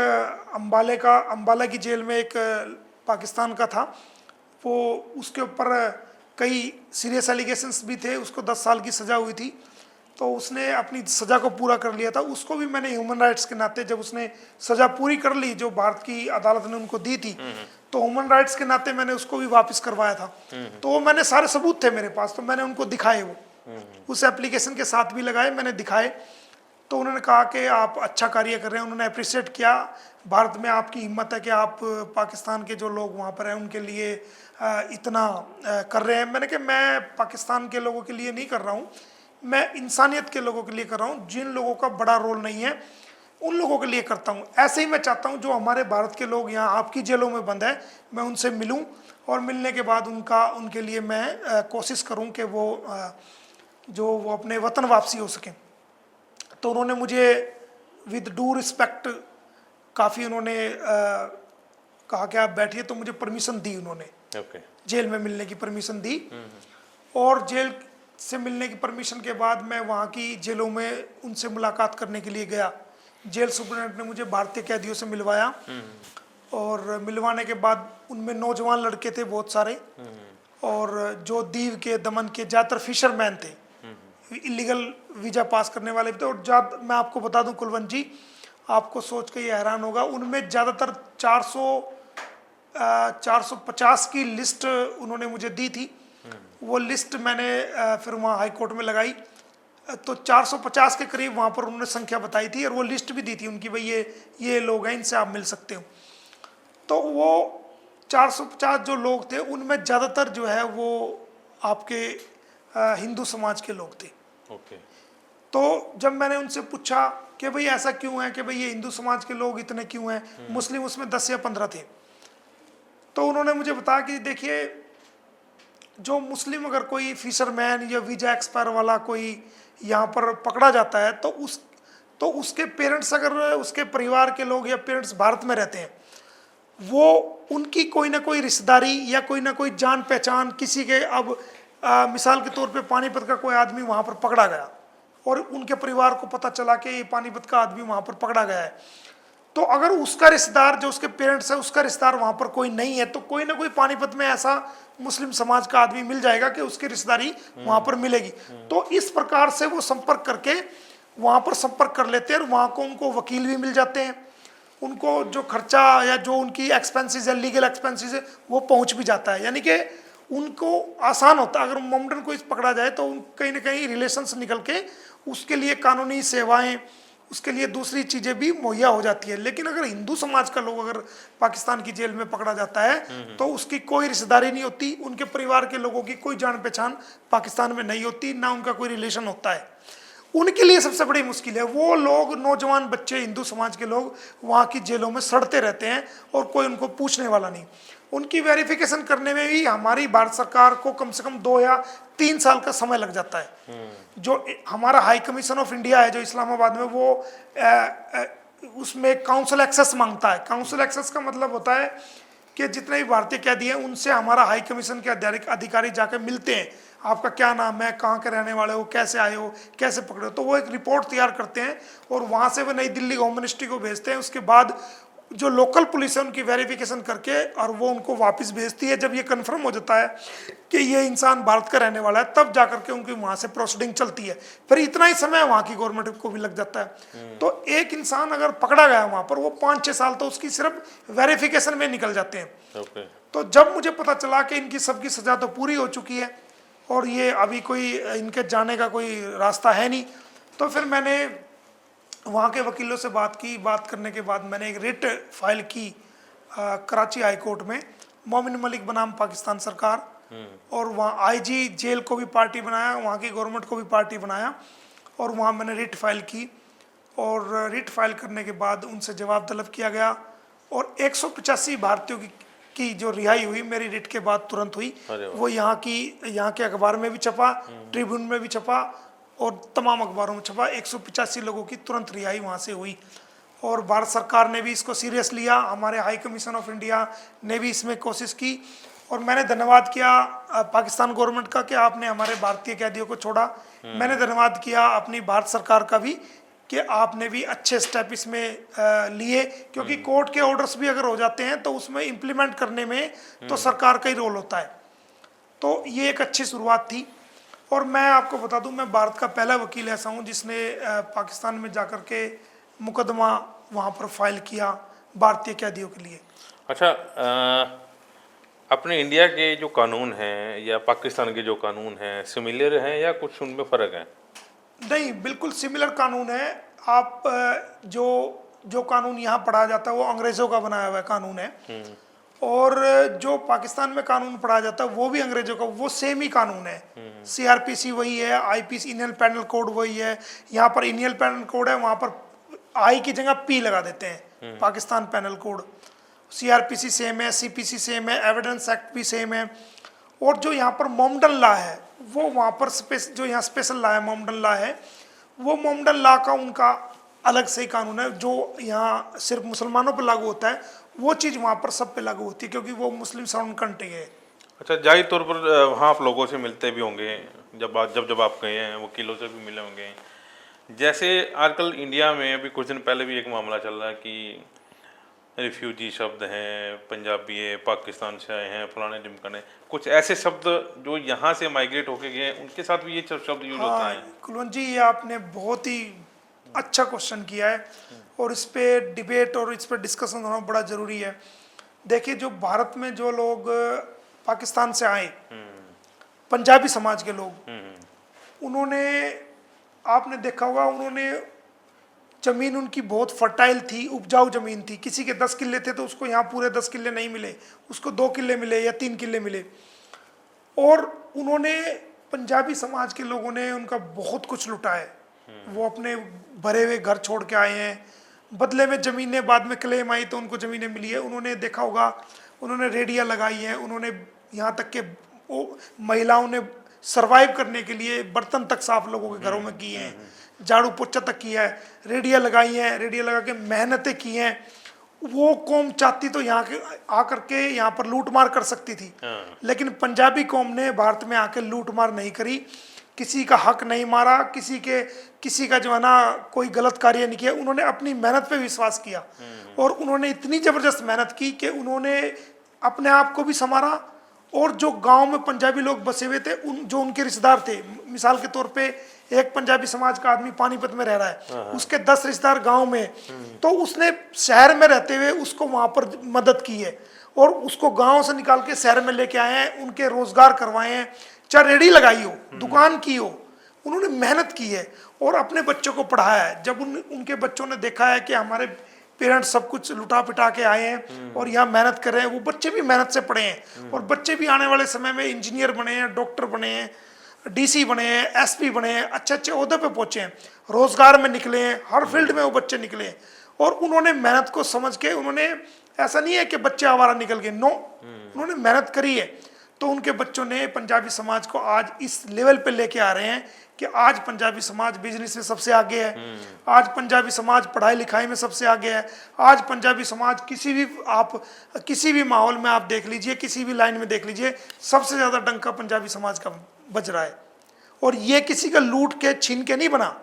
अम्बाला की जेल में एक पाकिस्तान का था, वो उसके ऊपर कई सीरियस एलिगेशंस भी थे, उसको 10 साल की सज़ा हुई थी, तो उसने अपनी सज़ा को पूरा कर लिया था। उसको भी मैंने ह्यूमन राइट्स के नाते, जब उसने सज़ा पूरी कर ली जो भारत की अदालत ने उनको दी थी, तो ह्यूमन राइट्स के नाते मैंने उसको भी वापस करवाया था। तो वो मैंने सारे सबूत थे मेरे पास, तो मैंने उनको दिखाए, वो उस एप्लीकेशन के साथ भी लगाए, मैंने दिखाए। तो उन्होंने कहा कि आप अच्छा कार्य कर रहे हैं, उन्होंने अप्रिशिएट किया। भारत में आपकी हिम्मत है कि आप पाकिस्तान के जो लोग वहाँ पर हैं उनके लिए इतना कर रहे हैं। मैंने कहा मैं पाकिस्तान के लोगों के लिए नहीं कर रहा हूँ, मैं इंसानियत के लोगों के लिए कर रहा हूँ। जिन लोगों का बड़ा रोल नहीं है उन लोगों के लिए करता हूँ। ऐसे ही मैं चाहता हूँ जो हमारे भारत के लोग यहाँ आपकी जेलों में बंद है, मैं उनसे मिलूँ और मिलने के बाद उनके लिए मैं कोशिश करूँ कि वो अपने वतन वापसी हो सकें। तो उन्होंने मुझे विद डू रिस्पेक्ट काफ़ी उन्होंने कहा कि आप बैठिए, तो मुझे परमिशन दी उन्होंने। जेल में मिलने की परमिशन दी, और जेल से मिलने की परमिशन के बाद मैं वहाँ की जेलों में उनसे मुलाकात करने के लिए गया। जेल सुपरिटेंडेंट ने मुझे भारतीय कैदियों से मिलवाया, और मिलवाने के बाद उनमें नौजवान लड़के थे बहुत सारे, और जो दीव के, दमन के ज़्यादातर फिशरमैन थे, इलीगल वीज़ा पास करने वाले भी थे। और मैं आपको बता दूं कुलवंत जी, आपको सोच के ये हैरान होगा, उनमें ज़्यादातर 450 की लिस्ट उन्होंने मुझे दी थी। वो लिस्ट मैंने फिर वहाँ हाई कोर्ट में लगाई, तो 450 के करीब वहाँ पर उन्होंने संख्या बताई थी, और वो लिस्ट भी दी थी उनकी, भाई ये लोग हैं, इनसे आप मिल सकते हो। तो वो 450 जो लोग थे उनमें ज़्यादातर जो है वो आपके हिंदू समाज के लोग थे। तो जब मैंने उनसे पूछा कि भाई ऐसा क्यों है कि भाई ये हिंदू समाज के लोग इतने क्यों हैं, मुस्लिम उसमें 10 या 15 थे, तो उन्होंने मुझे बताया कि देखिए, जो मुस्लिम अगर कोई फिशरमैन या वीजा एक्सपायर वाला कोई यहाँ पर पकड़ा जाता है, तो उसके पेरेंट्स, अगर उसके परिवार के लोग या पेरेंट्स भारत में रहते हैं, वो उनकी कोई ना कोई रिश्तेदारी या कोई ना कोई जान पहचान किसी के, अब मिसाल के तौर पे पानीपत का कोई आदमी वहाँ पर पकड़ा गया और उनके परिवार को पता चला कि ये पानीपत का आदमी वहाँ पर पकड़ा गया है, तो अगर उसका रिश्तेदार, जो उसके पेरेंट्स है, उसका रिश्तेदार वहाँ पर कोई नहीं है, तो कोई ना कोई पानीपत में ऐसा मुस्लिम समाज का आदमी मिल जाएगा कि उसकी रिश्तेदारी वहाँ पर मिलेगी। तो इस प्रकार से वो संपर्क करके वहाँ पर संपर्क कर लेते हैं, और वहाँ को उनको वकील भी मिल जाते हैं, उनको जो खर्चा या जो उनकी एक्सपेंसेस है, लीगल एक्सपेंसेस है, वो पहुँच भी जाता है। यानी कि उनको आसान होता है। अगर मोमडन को इस पकड़ा जाए तो कहीं ना कहीं रिलेशंस निकल के उसके लिए कानूनी सेवाएं, उसके लिए दूसरी चीज़ें भी मुहैया हो जाती है। लेकिन अगर हिंदू समाज का लोग अगर पाकिस्तान की जेल में पकड़ा जाता है, तो उसकी कोई रिश्तेदारी नहीं होती, उनके परिवार के लोगों की कोई जान पहचान पाकिस्तान में नहीं होती, ना उनका कोई रिलेशन होता है। उनके लिए सबसे बड़ी मुश्किल है। वो लोग, नौजवान बच्चे, हिंदू समाज के लोग वहाँ की जेलों में सड़ते रहते हैं और कोई उनको पूछने वाला नहीं। उनकी वेरिफिकेशन करने में भी हमारी भारत सरकार को कम से कम 2 या 3 साल का समय लग जाता है। जो हमारा हाई कमीशन ऑफ इंडिया है जो इस्लामाबाद में, वो उसमें काउंसिल एक्सेस मांगता है। काउंसिल एक्सेस का मतलब होता है कि जितने भी भारतीय कैदी हैं उनसे हमारा हाई कमीशन के अधिकारी जाकर मिलते हैं, आपका क्या नाम है, कहाँ के रहने वाले हो, कैसे आए हो, कैसे पकड़े हो। तो वो एक रिपोर्ट तैयार करते हैं और वहाँ से वो नई दिल्ली होम मिनिस्ट्री को भेजते हैं। उसके बाद जो लोकल पुलिस है उनकी वेरिफिकेशन करके और वो उनको वापस भेजती है। जब ये कंफर्म हो जाता है कि ये इंसान भारत का रहने वाला है, तब जाकर के उनकी वहाँ से प्रोसीडिंग चलती है। फिर इतना ही समय वहाँ की गवर्नमेंट को भी लग जाता है। तो एक इंसान अगर पकड़ा गया वहाँ पर, वो 5-6 साल तो उसकी सिर्फ वेरिफिकेशन में निकल जाते हैं। तो जब मुझे पता चला कि इनकी सबकी सजा तो पूरी हो चुकी है और ये अभी कोई इनके जाने का कोई रास्ता है नहीं, तो फिर मैंने वहाँ के वकीलों से बात की। बात करने के बाद मैंने एक रिट फाइल की कराची हाई कोर्ट में। मोमिन मलिक बनाम पाकिस्तान सरकार, और वहाँ आईजी जेल को भी पार्टी बनाया, वहाँ की गवर्नमेंट को भी पार्टी बनाया, और वहाँ मैंने रिट फाइल की। और रिट फाइल करने के बाद उनसे जवाब तलब किया गया और 185 भारतीयों की जो रिहाई हुई मेरी रिट के बाद तुरंत हुई। वो यहाँ के अखबार में भी छपा, ट्रिब्यून में भी छपा और तमाम अखबारों में छपा। 185 लोगों की तुरंत रिहाई वहाँ से हुई और भारत सरकार ने भी इसको सीरियस लिया। हमारे हाई कमीशन ऑफ इंडिया ने भी इसमें कोशिश की और मैंने धन्यवाद किया पाकिस्तान गवर्नमेंट का कि आपने हमारे भारतीय कैदियों को छोड़ा। मैंने धन्यवाद किया अपनी भारत सरकार का भी कि आपने भी अच्छे स्टेप इसमें लिए, क्योंकि कोर्ट के ऑर्डर्स भी अगर हो जाते हैं तो उसमें इम्प्लीमेंट करने में तो सरकार का ही रोल होता है। तो ये एक अच्छी शुरुआत थी। और मैं आपको बता दूं, मैं भारत का पहला वकील ऐसा हूं जिसने पाकिस्तान में जाकर के मुकदमा वहां पर फाइल किया भारतीय कैदियों के लिए। अच्छा, अपने इंडिया के जो कानून हैं या पाकिस्तान के जो कानून हैं सिमिलर हैं या कुछ उनमें फ़र्क है? नहीं, बिल्कुल सिमिलर कानून है। आप जो कानून यहाँ पढ़ाया जाता है वो अंग्रेज़ों का बनाया हुआ कानून है, और जो पाकिस्तान में कानून पढ़ाया जाता है वो भी अंग्रेजों का, वो सेम ही कानून है। सीआरपीसी वही है, आईपीसी इंडियन पेनल कोड वही है। यहाँ पर इंडियन पेनल कोड है, वहाँ पर आई की जगह पी लगा देते हैं, Pakistan penal code. CrPC same है, सीपीसी सेम है, एविडेंस एक्ट भी सेम है। और जो यहाँ पर मोमडन लॉ है वो वहाँ पर जो यहाँ स्पेशल लॉ है, मोमडन लॉ है, वो मोमडन लॉ का उनका अलग से ही कानून है। जो यहाँ सिर्फ मुसलमानों पर लागू होता है वो चीज़ वहाँ पर सब पे लागू होती है, क्योंकि वो मुस्लिम सराउंड कंट्री है। अच्छा, जाहिर तौर पर वहाँ आप लोगों से मिलते भी होंगे, जब आप गए हैं, वकीलों से भी मिले होंगे। जैसे आजकल इंडिया में अभी कुछ दिन पहले भी एक मामला चल रहा है कि रिफ्यूजी शब्द हैं, पंजाबी है, पाकिस्तान से आए हैं, फलाने ढिमकाने, कुछ ऐसे शब्द जो यहाँ से माइग्रेट होके गए हैं उनके साथ भी ये शब्द यूज होता है। कुलवंत जी, ये आपने बहुत ही अच्छा क्वेश्चन किया है और इस पे डिबेट और इस पे डिस्कशन होना बड़ा ज़रूरी है। देखिए, जो भारत में जो लोग पाकिस्तान से आए, पंजाबी समाज के लोग, उन्होंने, आपने देखा होगा, उन्होंने ज़मीन उनकी बहुत फर्टाइल थी, उपजाऊ ज़मीन थी। किसी के 10 किले थे तो उसको यहाँ पूरे 10 किले नहीं मिले, उसको 2 किले मिले या 3 किले मिले। और उन्होंने, पंजाबी समाज के लोगों ने उनका बहुत कुछ लुटा है। वो अपने भरे हुए घर छोड़ के आए हैं, बदले में ज़मीनें बाद में क्लेम आई तो उनको ज़मीनें मिली है। उन्होंने देखा होगा, उन्होंने रेडिया लगाई है, उन्होंने यहाँ तक के महिलाओं ने सरवाइव करने के लिए बर्तन तक साफ लोगों के घरों में किए हैं, झाड़ू पोछा तक किया है, रेडिया लगाई है, रेडिया लगा के मेहनतें की हैं। वो कौम चाहती तो यहाँ के आकर के यहाँ पर लूट मार कर सकती थी, लेकिन पंजाबी कौम ने भारत में आके लूट मार नहीं करी, किसी का हक नहीं मारा, किसी का जो है ना कोई गलत कार्य नहीं किया। उन्होंने अपनी मेहनत पे विश्वास किया और उन्होंने इतनी ज़बरदस्त मेहनत की कि उन्होंने अपने आप को भी संवारा। और जो गांव में पंजाबी लोग बसे हुए थे, जो उनके रिश्तेदार थे, मिसाल के तौर पे एक पंजाबी समाज का आदमी पानीपत में रह रहा है, उसके 10 रिश्तेदार गांव में, तो उसने शहर में रहते हुए उसको वहां पर मदद की है और उसको गांव से निकाल के शहर में लेके आए हैं, उनके रोजगार करवाए हैं, चाहे रेडी लगाई हो, दुकान की हो, उन्होंने मेहनत की है और अपने बच्चों को पढ़ाया है। जब उनके बच्चों ने देखा है कि हमारे पेरेंट्स सब कुछ लुटा पिटा के आए हैं और यहाँ मेहनत कर रहे हैं, वो बच्चे भी मेहनत से पढ़े हैं और बच्चे भी आने वाले समय में इंजीनियर बने हैं, डॉक्टर बने हैं, डीसी बने हैं, एसपी बने हैं, अच्छे अच्छे ओहदे पे पहुंचे हैं, रोजगार में निकले हैं, हर फील्ड में वो बच्चे निकले हैं। और उन्होंने मेहनत को समझ के, उन्होंने, ऐसा नहीं है कि बच्चे आवारा निकल गए, नो, उन्होंने मेहनत करी है। तो उनके बच्चों ने पंजाबी समाज को आज इस लेवल पे लेके आ रहे हैं कि आज पंजाबी समाज बिजनेस में सबसे आगे है, आज पंजाबी समाज पढ़ाई लिखाई में सबसे आगे है, आज पंजाबी समाज किसी भी माहौल में आप देख लीजिए, किसी भी लाइन में देख लीजिए, सबसे ज़्यादा डंका पंजाबी समाज का बज रहा है। और ये किसी का लूट के छीन के नहीं बना,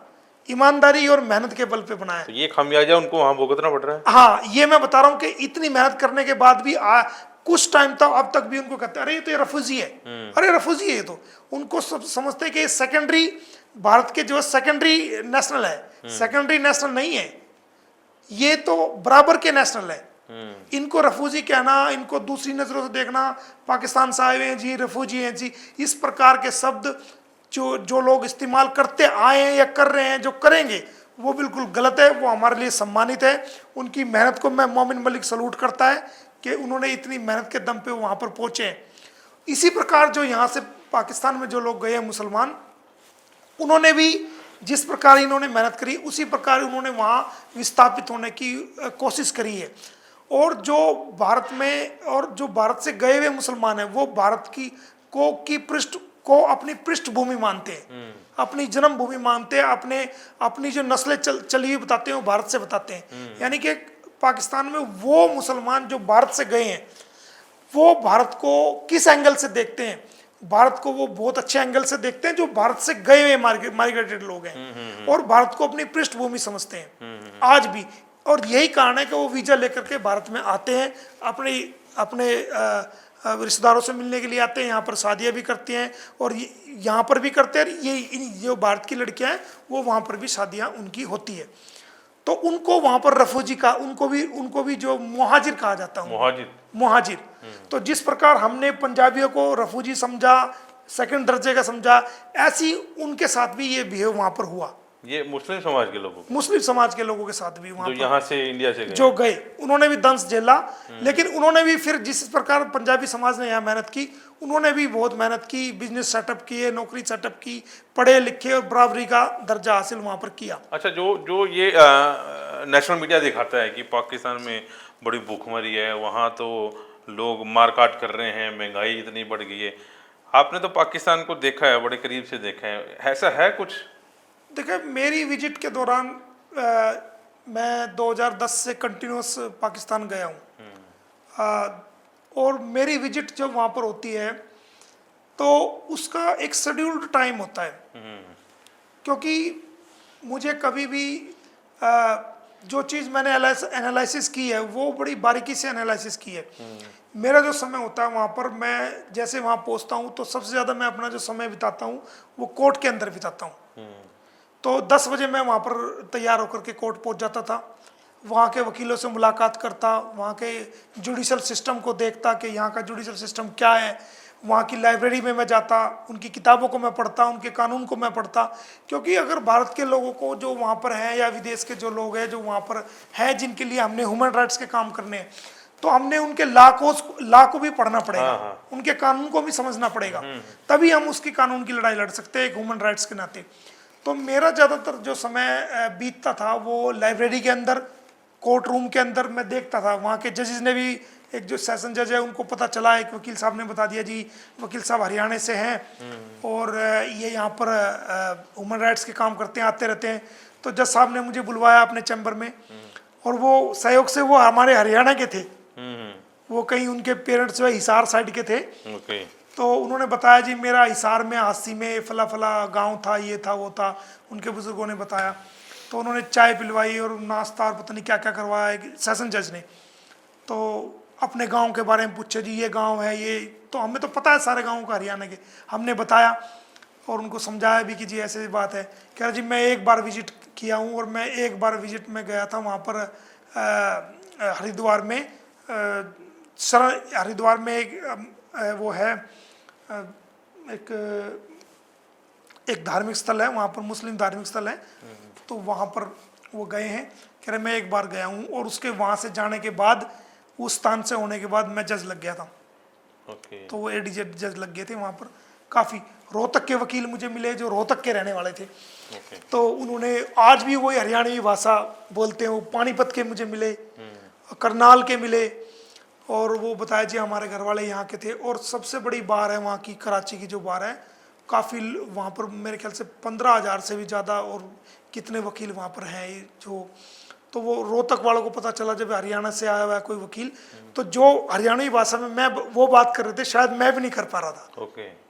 ईमानदारी और मेहनत के बल पे बना है। तो ये खामियाजा उनको वहाँ भुगतना पड़ रहा है। हाँ, ये मैं बता रहा हूँ कि इतनी मेहनत करने के बाद भी कुछ टाइम तक, अब तक भी उनको कहते हैं अरे ये तो ये रफूजी है, अरे रफूजी है ये तो। उनको सब समझते हैं कि सेकेंडरी, भारत के जो सेकेंडरी नेशनल है, सेकेंडरी नेशनल नहीं है, ये तो बराबर के नेशनल है। इनको रफूजी कहना, इनको दूसरी नजरों से देखना, पाकिस्तान से आए हुए हैं जी, रफूजी हैं जी, इस प्रकार के शब्द जो लोग इस्तेमाल करते आए हैं या कर रहे हैं, जो करेंगे, वो बिल्कुल गलत है। वो हमारे लिए सम्मानित है। उनकी मेहनत को मैं मोमिन मलिक सलूट करता है कि उन्होंने इतनी मेहनत के दम पे वहाँ पर पहुँचे हैं। इसी प्रकार जो यहाँ से पाकिस्तान में जो लोग गए हैं मुसलमान, उन्होंने भी जिस प्रकार इन्होंने मेहनत करी, उसी प्रकार उन्होंने वहाँ विस्थापित होने की कोशिश करी है। और जो भारत में, और जो भारत से गए हुए मुसलमान हैं, वो भारत को अपनी पृष्ठभूमि मानते हैं, अपनी जन्मभूमि मानते हैं, अपनी जो नस्लें चली हुई बताते हैं, वो भारत से बताते हैं। यानी कि पाकिस्तान में वो मुसलमान जो भारत से गए हैं, वो भारत को किस एंगल से देखते हैं? भारत को वो बहुत अच्छे एंगल से देखते हैं, जो भारत से गए हुए माइग्रेटेड लोग हैं, और भारत को अपनी पृष्ठभूमि समझते हैं आज भी। और यही कारण है कि वो वीजा लेकर के भारत में आते हैं, अपने रिश्तेदारों से मिलने के लिए आते हैं, यहाँ पर शादियाँ भी करते हैं, और यहाँ पर भी करते हैं। ये जो भारत की लड़कियाँ हैं, वो वहाँ पर भी शादियाँ उनकी होती है। तो उनको वहाँ पर रफूजी का, उनको भी जो मुहाजिर कहा जाता है, मुहाजिर। तो जिस प्रकार हमने पंजाबियों को रफूजी समझा, सेकंड दर्जे का समझा, ऐसी उनके साथ भी ये बिहेव वहाँ पर हुआ। ये मुस्लिम समाज के लोगों, मुस्लिम समाज के लोगों के साथ भी वहाँ जो यहाँ से इंडिया से जो गए, उन्होंने भी दंश झेला। लेकिन उन्होंने भी फिर जिस प्रकार पंजाबी समाज ने यहाँ मेहनत की, उन्होंने भी बहुत मेहनत की, बिजनेस सेटअप किए, नौकरी सेटअप की, पढ़े लिखे और बराबरी का दर्जा हासिल वहाँ पर किया। अच्छा, जो ये नेशनल मीडिया दिखाता है कि पाकिस्तान में बड़ी भूखमरी है, वहाँ तो लोग मारकाट कर रहे हैं, महंगाई इतनी बढ़ गई है, आपने तो पाकिस्तान को देखा है, बड़े करीब से देखा है, ऐसा है कुछ? देखिए, मेरी विजिट के दौरान मैं 2010 से कंटिन्यूस पाकिस्तान गया हूँ, और मेरी विजिट जब वहाँ पर होती है तो उसका एक शेड्यूल्ड टाइम होता है, क्योंकि मुझे कभी भी जो चीज़ मैंने एनालिसिस की है, वो बड़ी बारीकी से एनालिसिस की है। मेरा जो समय होता है वहाँ पर, मैं जैसे वहाँ पहुँचता हूँ तो सबसे ज़्यादा मैं अपना जो समय बिताता हूँ वो कोर्ट के अंदर बिताता हूँ। तो 10 बजे मैं वहाँ पर तैयार होकर के कोर्ट पहुँच जाता था, वहाँ के वकीलों से मुलाकात करता, वहाँ के जुडिशल सिस्टम को देखता कि यहाँ का जुडिशल सिस्टम क्या है, वहाँ की लाइब्रेरी में मैं जाता, उनकी किताबों को मैं पढ़ता, उनके कानून को मैं पढ़ता। क्योंकि अगर भारत के लोगों को जो वहाँ पर हैं, या विदेश के जो लोग हैं जो वहाँ पर हैं, जिनके लिए हमने ह्यूमन राइट्स के काम करने हैं, तो हमने उनके लॉ को भी पढ़ना पड़ेगा, उनके कानून को भी समझना पड़ेगा, तभी हम उसकी कानून की लड़ाई लड़ सकते हैं एक ह्यूमन राइट्स के नाते। तो मेरा ज़्यादातर जो समय बीतता था वो लाइब्रेरी के अंदर, कोर्ट रूम के अंदर मैं देखता था। वहाँ के जजेस ने भी, एक जो सेशन जज है उनको पता चला, एक वकील साहब ने बता दिया जी वकील साहब हरियाणा से हैं और ये यहाँ पर ह्यूमन राइट्स के काम करते हैं, आते रहते हैं। तो जज साहब ने मुझे बुलवाया अपने चैम्बर में, और वो सहयोग से वो हमारे हरियाणा के थे, वो कहीं उनके पेरेंट्स जो है हिसार साइड के थे। तो उन्होंने बताया जी मेरा हिसार में हासी में फला फला गांव था, ये था वो था, उनके बुजुर्गों ने बताया। तो उन्होंने चाय पिलवाई और नाश्ता और पता नहीं क्या क्या करवाया सेशन जज ने। तो अपने गांव के बारे में पूछे जी ये गांव है ये, तो हमें तो पता है सारे गाँव का हरियाणा के, हमने बताया और उनको समझाया भी कि जी ऐसी बात है। कह रहा जी मैं एक बार विजिट किया हूँ, और मैं एक बार विजिट में गया था वहाँ पर हरिद्वार में, हरिद्वार में एक वो है एक धार्मिक स्थल है, वहाँ पर मुस्लिम धार्मिक स्थल है, तो वहाँ पर वो गए हैं। कह रहे मैं एक बार गया हूँ, और उसके वहाँ से जाने के बाद, उस स्थान से होने के बाद मैं जज लग गया था। तो वो एडीजे जज लग गए थे वहाँ पर। काफ़ी। रोहतक के वकील मुझे मिले जो रोहतक के रहने वाले थे, ओके। तो उन्होंने आज भी वही हरियाणवी भाषा बोलते हैं। वो पानीपत के मुझे मिले, करनाल के मिले, और वो बताया जी हमारे घर वाले यहाँ के थे। और सबसे बड़ी बार है वहाँ की, कराची की जो बार है, काफ़ी वहाँ पर मेरे ख्याल से 15,000 से भी ज़्यादा और कितने वकील वहाँ पर हैं जो। तो वो रोहतक वालों को पता चला जब हरियाणा से आया हुआ है कोई वकील, तो जो हरियाणवी भाषा में मैं वो बात कर रहे थे शायद मैं भी नहीं कर पा रहा था। ओके।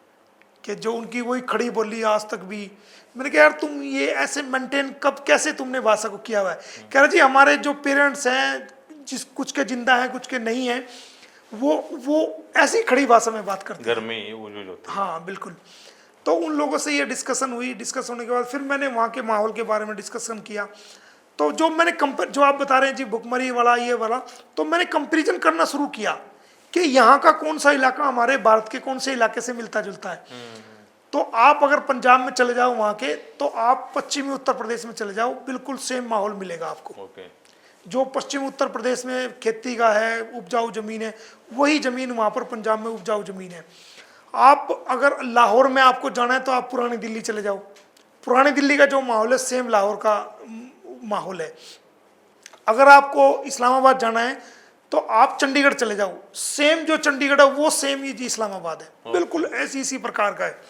कि जो उनकी वही खड़ी बोली आज तक भी। मैंने कहा यार तुम ये ऐसे मेंटेन कब कैसे तुमने भाषा को किया हुआ है? कह रहे जी हमारे जो पेरेंट्स हैं, जिस कुछ के जिंदा हैं कुछ के नहीं हैं, वो ऐसी खड़ी भाषा में बात करते हैं। घर में ही यूज होता है। हाँ बिल्कुल। तो उन लोगों से ये डिस्कशन हुई। डिस्कस होने के बाद फिर मैंने वहाँ के माहौल के बारे में डिस्कशन किया। तो जो मैंने जो आप बता रहे हैं जी भुखमरी वाला ये वाला, तो मैंने कंपेरिजन करना शुरू किया कि यहाँ का कौन सा इलाका हमारे भारत के कौन से इलाके से मिलता जुलता है। तो आप अगर पंजाब में चले जाओ वहाँ के, तो आप पश्चिमी उत्तर प्रदेश में चले जाओ, बिल्कुल सेम माहौल मिलेगा आपको। ओके। जो पश्चिमी उत्तर प्रदेश में खेती का है, उपजाऊ जमीन है, वही जमीन वहाँ पर पंजाब में उपजाऊ जमीन है। आप अगर लाहौर में आपको जाना है तो आप पुरानी दिल्ली चले जाओ। पुरानी दिल्ली का जो माहौल है सेम लाहौर का माहौल है। अगर आपको इस्लामाबाद जाना है तो आप चंडीगढ़ चले जाओ, सेम जो चंडीगढ़ है वो सेम ही जी इस्लामाबाद है, बिल्कुल ऐसी इसी प्रकार का है।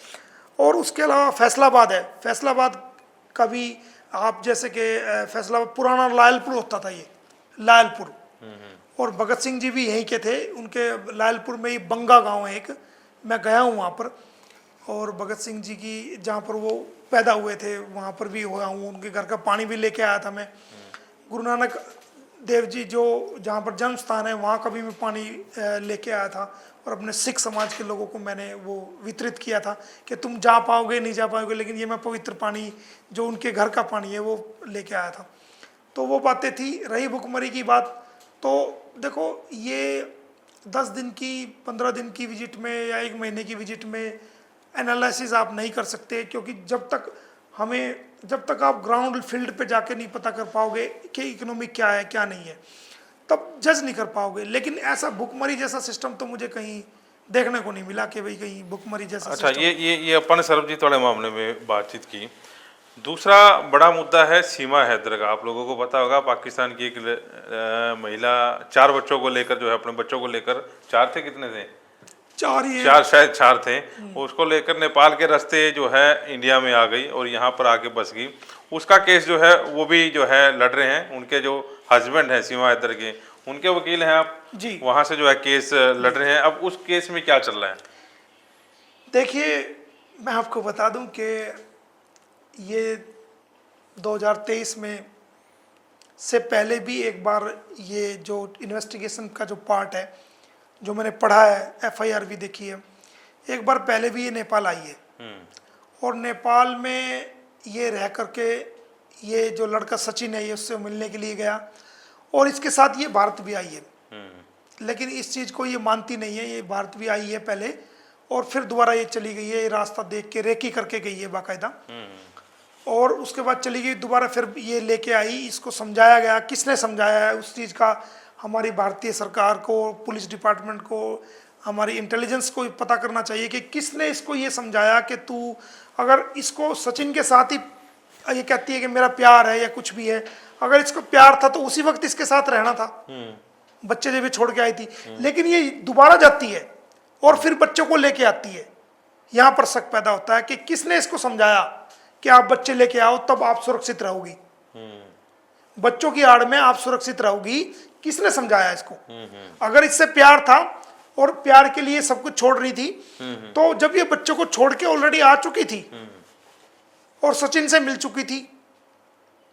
और उसके अलावा फैसलाबाद है। फैसलाबाद का भी आप जैसे कि फैसलाबाद पुराना लायलपुर होता था, ये लायलपुर। और भगत सिंह जी भी यहीं के थे, उनके लायलपुर में ही बंगा गांव है एक, मैं गया हूँ वहाँ पर। और भगत सिंह जी की जहाँ पर वो पैदा हुए थे वहाँ पर भी हुआ हूँ, उनके घर का पानी भी लेके आया था मैं। गुरु नानक देव जी जो जहाँ पर जन्म स्थान है वहाँ का भी मैं पानी लेके आया था। और अपने सिख समाज के लोगों को मैंने वो वितरित किया था कि तुम जा पाओगे नहीं जा पाओगे, लेकिन ये मैं पवित्र पानी जो उनके घर का पानी है वो लेके आया था। तो वो बातें थी। रही भुखमरी की बात, तो देखो ये 10 दिन की 15 दिन की विजिट में या 1 महीने की विजिट में एनालिसिस आप नहीं कर सकते, क्योंकि जब तक आप ग्राउंड फील्ड पे जाके नहीं पता कर पाओगे कि इकोनॉमी क्या है क्या नहीं है, तब जज नहीं कर पाओगे। लेकिन ऐसा भुखमरी जैसा सिस्टम तो मुझे कहीं देखने को नहीं मिला कि भाई कहीं भुखमरी जैसा अच्छा, सिस्टम। ये अपन सरबजीत वाले मामले में बातचीत की। दूसरा बड़ा मुद्दा है सीमा हैदर का। आप लोगों को पता होगा पाकिस्तान की एक महिला 4 बच्चों को लेकर जो है, अपने बच्चों को लेकर, 4 थे, कितने थे, 4 शायद 4 थे, उसको लेकर नेपाल के रास्ते जो है इंडिया में आ गई और यहाँ पर आके बस गई। उसका केस जो है वो भी जो है लड़ रहे हैं, उनके जो हस्बैंड हैं सीमा हैदर के, उनके वकील हैं आप जी, वहाँ से जो है केस लड़ रहे हैं। अब उस केस में क्या चल रहा है? देखिए मैं आपको बता दूं कि ये 2023 में से पहले भी एक बार ये जो इन्वेस्टिगेशन का जो पार्ट है जो मैंने पढ़ा है, FIR भी देखी है, एक बार पहले भी ये नेपाल आई है। और नेपाल में ये रह करके ये जो लड़का सचिन है ये उससे मिलने के लिए गया, और इसके साथ ये भारत भी आई है। लेकिन इस चीज़ को ये मानती नहीं है, ये भारत भी आई है पहले और फिर दोबारा ये चली गई है, ये रास्ता देख के रेकी करके गई है बाकायदा। और उसके बाद चली गई दोबारा, फिर ये लेके आई, इसको समझाया गया। किसने समझाया है उस चीज़ का? हमारी भारतीय सरकार को, पुलिस डिपार्टमेंट को, हमारी इंटेलिजेंस को पता करना चाहिए कि किसने इसको ये समझाया कि तू अगर इसको सचिन के साथ ही ये कहती है कि मेरा प्यार है या कुछ भी है, अगर इसको प्यार था तो उसी वक्त इसके साथ रहना था। बच्चे जब भी छोड़ के आई थी, लेकिन ये दोबारा जाती है और फिर बच्चों को लेके आती है। यहाँ पर शक पैदा होता है कि किसने इसको समझाया कि आप बच्चे लेके आओ तब आप सुरक्षित रहोगी, बच्चों की आड़ में आप सुरक्षित रहोगी, किसने समझाया इसको? अगर इससे प्यार था और प्यार के लिए सब कुछ छोड़ रही थी, तो जब ये बच्चों को छोड़ के ऑलरेडी आ चुकी थी और सचिन से मिल चुकी थी,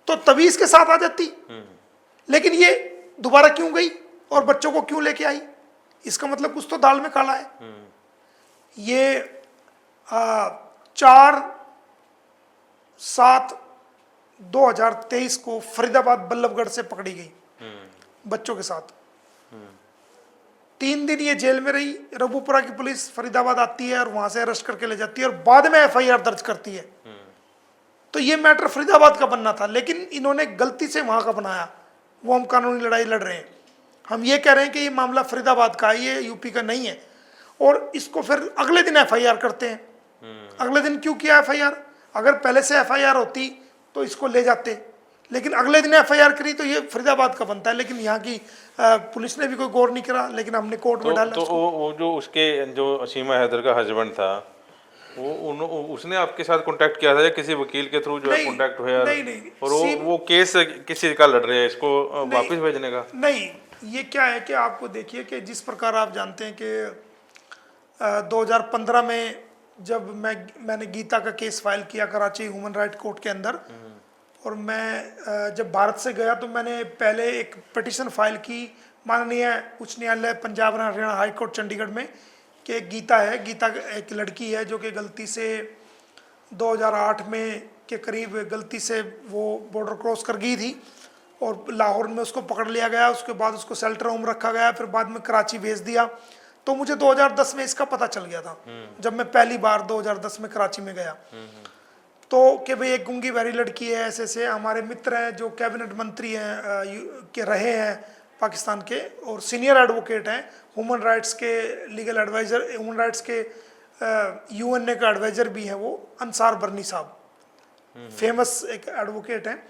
तो तभी इसके साथ आ जाती। लेकिन ये दोबारा क्यों गई और बच्चों को क्यों लेके आई? इसका मतलब कुछ तो दाल में काला है। ये 4/7/2023 को फरीदाबाद बल्लभगढ़ से पकड़ी गई बच्चों के साथ। 3 दिन ये जेल में रही। रघुपुरा की पुलिस फरीदाबाद आती है और वहां से अरेस्ट करके ले जाती है और बाद में FIR दर्ज करती है। तो ये मैटर फरीदाबाद का बनना था, लेकिन इन्होंने गलती से वहां का बनाया। वो हम कानूनी लड़ाई लड़ रहे हैं, हम ये कह रहे हैं कि ये मामला फरीदाबाद का है, ये यूपी का नहीं है, और इसको फिर अगले दिन FIR करते हैं। अगले दिन क्यों किया एफआईआर? अगर पहले से एफआईआर होती तो इसको ले जाते, लेकिन अगले दिन एफआईआर करी तो ये फरीदाबाद का बनता है, लेकिन यहाँ की पुलिस ने भी कोई गौर नहीं करा, लेकिन हमने कोर्ट में डाला तो उसको। वो जो उसके जो सीमा हैदर का हस्बैंड था, उसने आपके साथ कांटेक्ट किया था या किसी वकील के थ्रू जो है नहीं, कांटेक्ट हुआ? नहीं, और वो केस किस चीज का लड़ रहे हैं, इसको वापस भेजने का? नहीं, ये क्या है कि आपको देखिए कि जिस प्रकार आप जानते हैं कि 2015 में जब मैंने गीता का केस फाइल किया कराची ह्यूमन राइट कोर्ट के अंदर, और मैं जब भारत से गया तो मैंने पहले एक पिटीशन फाइल की माननीय उच्च न्यायालय पंजाब और हरियाणा हाई कोर्ट चंडीगढ़ में कि एक गीता है, गीता एक लड़की है जो कि गलती से 2008 में के करीब गलती से वो बॉर्डर क्रॉस कर गई थी और लाहौर में उसको पकड़ लिया गया, उसके बाद उसको शेल्टर होम रखा गया, फिर बाद में कराची भेज दिया। तो मुझे 2010 में इसका पता चल गया था जब मैं पहली बार 2010 में कराची में गया, तो कि भाई एक गूंगी बहरी लड़की है, ऐसे ऐसे हमारे मित्र हैं जो कैबिनेट मंत्री हैं के रहे हैं पाकिस्तान के और सीनियर एडवोकेट हैं, ह्यूमन राइट्स के लीगल एडवाइज़र, ह्यूमन राइट्स के यूएनए का एडवाइज़र भी हैं वो अंसार बरनी साहब, फेमस एक एडवोकेट हैं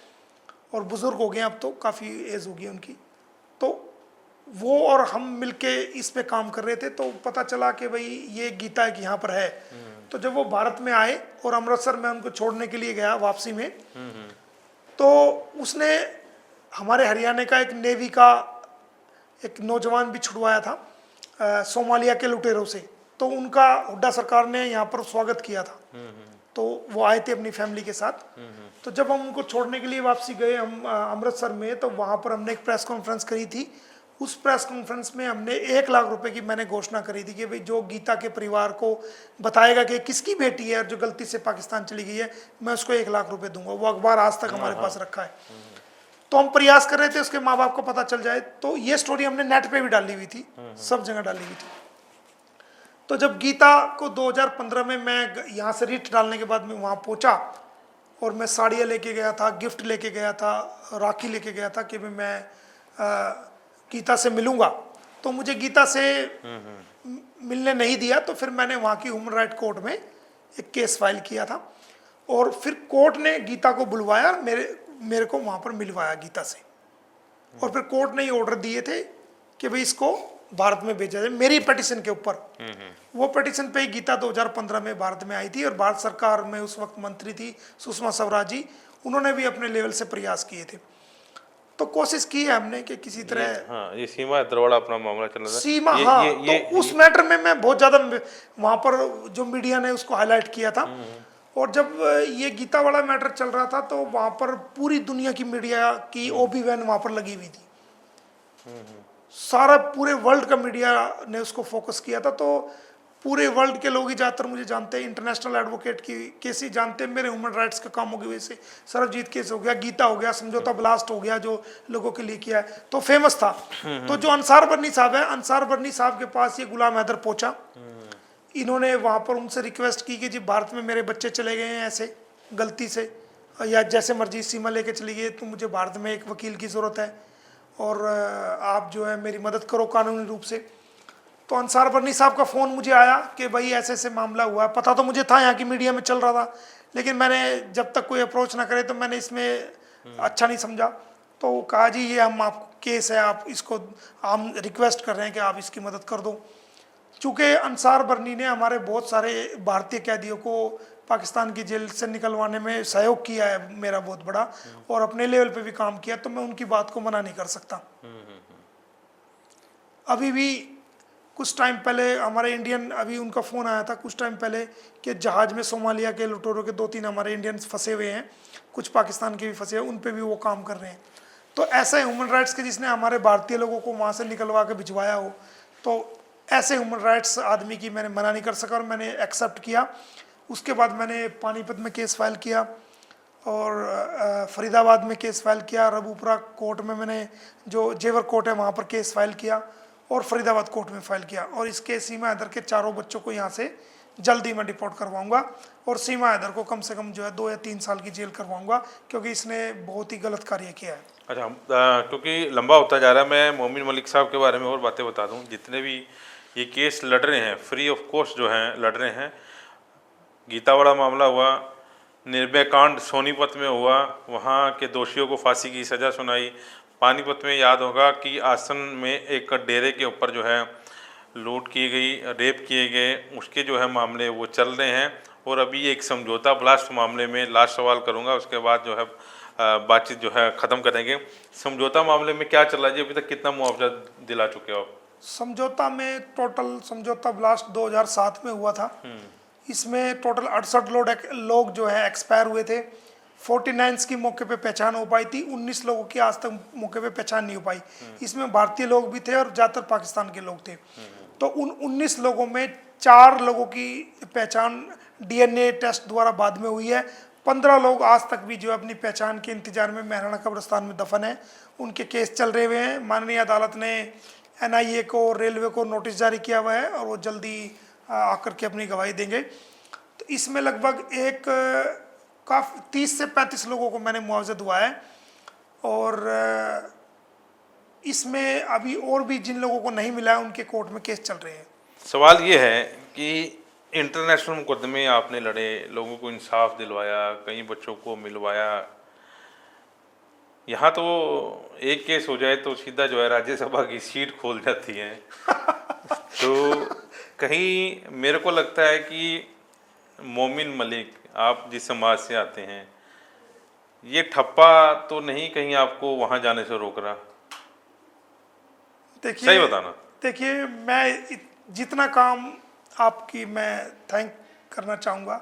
और बुज़ुर्ग हो गए अब तो, काफ़ी एज हो गई उनकी। तो वो और हम मिलके इस पे काम कर रहे थे, तो पता चला कि भाई ये गीता एक यहाँ पर है। तो जब वो भारत में आए और अमृतसर में उनको छोड़ने के लिए गया वापसी में, तो उसने हमारे हरियाणा का एक नेवी का एक नौजवान भी छुड़वाया था सोमालिया के लुटेरों से, तो उनका हुड्डा सरकार ने यहाँ पर स्वागत किया था। तो वो आए थे अपनी फैमिली के साथ। तो जब हम उनको छोड़ने के लिए वापसी गए हम अमृतसर में, तो वहाँ पर हमने एक प्रेस कॉन्फ्रेंस करी थी। उस प्रेस कॉन्फ्रेंस में हमने 1 लाख रुपए की मैंने घोषणा करी थी कि भाई जो गीता के परिवार को बताएगा कि किसकी बेटी है और जो गलती से पाकिस्तान चली गई है, मैं उसको 1 लाख रुपए दूंगा। वो अखबार आज तक हमारे पास रखा है। तो हम प्रयास कर रहे थे उसके माँ बाप को पता चल जाए, तो ये स्टोरी हमने नेट पे भी डाली हुई थी, सब जगह डाली हुई थी। तो जब गीता को 2015 में मैं यहाँ से रिट डालने के बाद मैं वहाँ पहुँचा और मैं साड़ियाँ लेके गया था, गिफ्ट लेके गया था, राखी लेके गया था कि मैं गीता से मिलूंगा, तो मुझे गीता से मिलने नहीं दिया। तो फिर मैंने वहाँ की ह्यूमन राइट कोर्ट में एक केस फाइल किया था और फिर कोर्ट ने गीता को बुलवाया, मेरे को वहाँ पर मिलवाया गीता से, और फिर कोर्ट ने ये ऑर्डर दिए थे कि भाई इसको भारत में भेजा जाए मेरी पिटीशन के ऊपर। वो पिटीशन पे गीता 2015 में भारत में आई थी और भारत सरकार में उस वक्त मंत्री थी सुषमा स्वराज जी, उन्होंने भी अपने लेवल से प्रयास किए थे। तो कोशिश की है हमने कि किसी तरह ये सीमा हैदर अपना मामला चल रहा था, सीमा, हाँ, तो उस मैटर में मैं बहुत ज़्यादा वहाँ पर जो मीडिया ने उसको हाईलाइट किया था। और जब ये गीता वाला मैटर चल रहा था तो वहाँ पर पूरी दुनिया की मीडिया की ओबी वैन वहाँ पर लगी हुई थी, सारा पूरे वर्ल्ड का मीडिया ने उसको फोकस किया था। तो पूरे वर्ल्ड के लोग ही ज़्यादातर मुझे जानते हैं, इंटरनेशनल एडवोकेट की केस ही जानते हैं मेरे ह्यूमन राइट्स का काम हो गया। वैसे सरबजीत केस हो गया, गीता हो गया, समझौता ब्लास्ट हो गया जो लोगों के लिए किया है, तो फेमस था। तो जो अंसार बरनी साहब है, अंसार बरनी साहब के पास ये गुलाम हैदर पहुंचा, इन्होंने वहाँ पर उनसे रिक्वेस्ट की कि जी भारत में मेरे बच्चे चले गए हैं ऐसे गलती से, या जैसे मर्जी सीमा लेके चली गई, तो मुझे भारत में एक वकील की ज़रूरत है और आप जो है मेरी मदद करो कानूनी रूप से। तो अंसार बरनी साहब का फ़ोन मुझे आया कि भाई ऐसे ऐसे मामला हुआ है। पता तो मुझे था यहाँ की मीडिया में चल रहा था, लेकिन मैंने जब तक कोई अप्रोच ना करे तो मैंने इसमें अच्छा नहीं समझा। तो कहा जी ये हम आप केस है, आप इसको हम रिक्वेस्ट कर रहे हैं कि आप इसकी मदद कर दो। चूँकि अंसार बरनी ने हमारे बहुत सारे भारतीय कैदियों को पाकिस्तान की जेल से निकलवाने में सहयोग किया है मेरा बहुत बड़ा, और अपने लेवल पे भी काम किया, तो मैं उनकी बात को मना नहीं कर सकता। अभी भी कुछ टाइम पहले हमारे इंडियन, अभी उनका फ़ोन आया था कुछ टाइम पहले कि जहाज़ में सोमालिया के लुटेरों के 2-3 हमारे इंडियंस फंसे हुए हैं, कुछ पाकिस्तान के भी फंसे हैं, उन पे भी वो काम कर रहे हैं। तो ऐसा ह्यूमन राइट्स के जिसने हमारे भारतीय लोगों को वहाँ से निकलवा के भिजवाया हो, तो ऐसे ह्यूमन राइट्स आदमी की मैंने मना नहीं कर सका और मैंने एक्सेप्ट किया। उसके बाद मैंने पानीपत में केस फाइल किया और फरीदाबाद में केस फाइल किया, रबूपुरा कोर्ट में मैंने जो जेवर कोर्ट है वहाँ पर केस फाइल किया और फरीदाबाद कोर्ट में फाइल किया। और इस केस सीमा हैदर के 4 बच्चों को यहाँ से जल्दी मैं डिपोर्ट करवाऊंगा और सीमा हैदर को कम से कम जो है 2 या 3 साल की जेल करवाऊंगा, क्योंकि इसने बहुत ही गलत कार्य किया है। अच्छा, क्योंकि लंबा होता जा रहा है, मैं मोमिन मलिक साहब के बारे में और बातें बता दूं। जितने भी ये केस लड़ रहे हैं फ्री ऑफ कॉस्ट जो हैं लड़ रहे हैं, गीतावाड़ा मामला हुआ, निर्भया कांड सोनीपत में हुआ, वहाँ के दोषियों को फांसी की सज़ा सुनाई। पानीपत में याद होगा कि आसन में एक डेरे के ऊपर जो है लूट की गई, रेप किए गए, उसके जो है मामले वो चल रहे हैं। और अभी एक समझौता ब्लास्ट मामले में लास्ट सवाल करूंगा, उसके बाद जो है बातचीत जो है ख़त्म करेंगे। समझौता मामले में क्या चल रहा है जी? अभी तक कितना मुआवजा दिला चुके हो आप? समझौता में टोटल समझौता ब्लास्ट 2007 में हुआ था। इसमें टोटल 68 लोग जो है एक्सपायर हुए थे। 49 की मौके पे पहचान हो पाई थी, 19 लोगों की आज तक मौके पे पहचान नहीं हो पाई। इसमें भारतीय लोग भी थे और ज़्यादातर पाकिस्तान के लोग थे। तो उन 19 लोगों में 4 लोगों की पहचान डीएनए टेस्ट द्वारा बाद में हुई है। 15 लोग आज तक भी जो अपनी पहचान के इंतजार में महराणा कब्रिस्तान में दफन है, उनके केस चल रहे हुए हैं। माननीय अदालत ने एनआईए को, रेलवे को नोटिस जारी किया हुआ है और वो जल्दी आकर के अपनी गवाही देंगे। तो इसमें लगभग एक काफ़ी 30 से 35 लोगों को मैंने मुआवजा दिया है। और इसमें अभी और भी जिन लोगों को नहीं मिला है उनके कोर्ट में केस चल रहे हैं। सवाल ये है कि इंटरनेशनल मुकदमे आपने लड़े, लोगों को इंसाफ दिलवाया, कई बच्चों को मिलवाया, यहाँ तो एक केस हो जाए तो सीधा जो है राज्यसभा की सीट खोल जाती है। तो कहीं मेरे को लगता है कि मोमिन मलिक, आप जिस समाज से आते हैं, ये ठप्पा तो नहीं कहीं आपको वहाँ जाने से रोक रहा? देखिए, सही बताना। देखिए, मैं जितना काम आपकी मैं थैंक करना चाहूँगा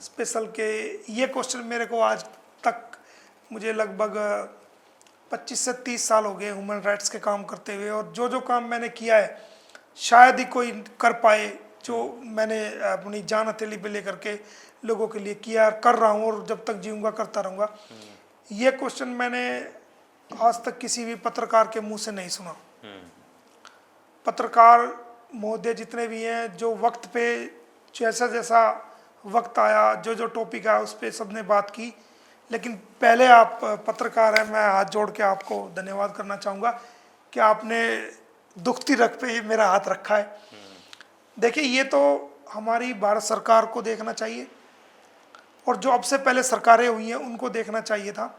स्पेशल के ये क्वेश्चन मेरे को आज तक मुझे लगभग 25 से 30 साल हो गए ह्यूमन राइट्स के काम करते हुए। और जो काम मैंने किया है शायद ही कोई कर पाए जो मैंने अपनी जान हथेली पे लेकर के लोगों के लिए किया, कर रहा हूँ और जब तक जीऊँगा करता रहूँगा। ये क्वेश्चन मैंने आज तक किसी भी पत्रकार के मुंह से नहीं सुना। पत्रकार महोदय जितने भी हैं, जो वक्त पे जैसा जैसा वक्त आया, जो टॉपिक आया उस पर सबने बात की। लेकिन पहले आप पत्रकार हैं, मैं हाथ जोड़ के आपको धन्यवाद करना चाहूँगा कि आपने दुखती रग पे मेरा हाथ रखा है। देखिए, ये तो हमारी भारत सरकार को देखना चाहिए और जो अब से पहले सरकारें हुई हैं उनको देखना चाहिए था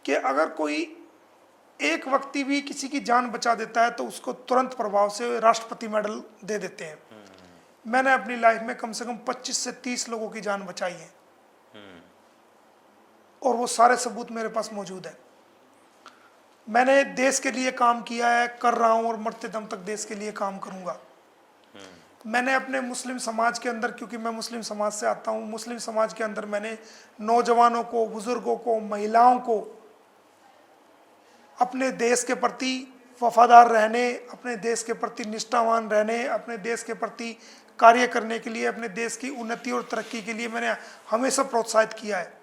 कि अगर कोई एक व्यक्ति भी किसी की जान बचा देता है तो उसको तुरंत प्रभाव से राष्ट्रपति मेडल दे देते हैं। मैंने अपनी लाइफ में कम से कम 25 से 30 लोगों की जान बचाई है और वो सारे सबूत मेरे पास मौजूद है। मैंने देश के लिए काम किया है, कर रहा हूँ और मरते दम तक देश के लिए काम करूँगा। मैंने अपने मुस्लिम समाज के अंदर, क्योंकि मैं मुस्लिम समाज से आता हूँ, मुस्लिम समाज के अंदर मैंने नौजवानों को, बुजुर्गों को, महिलाओं को अपने देश के प्रति वफादार रहने, अपने देश के प्रति निष्ठावान रहने, अपने देश के प्रति कार्य करने के लिए, अपने देश की उन्नति और तरक्की के लिए मैंने हमेशा प्रोत्साहित किया है।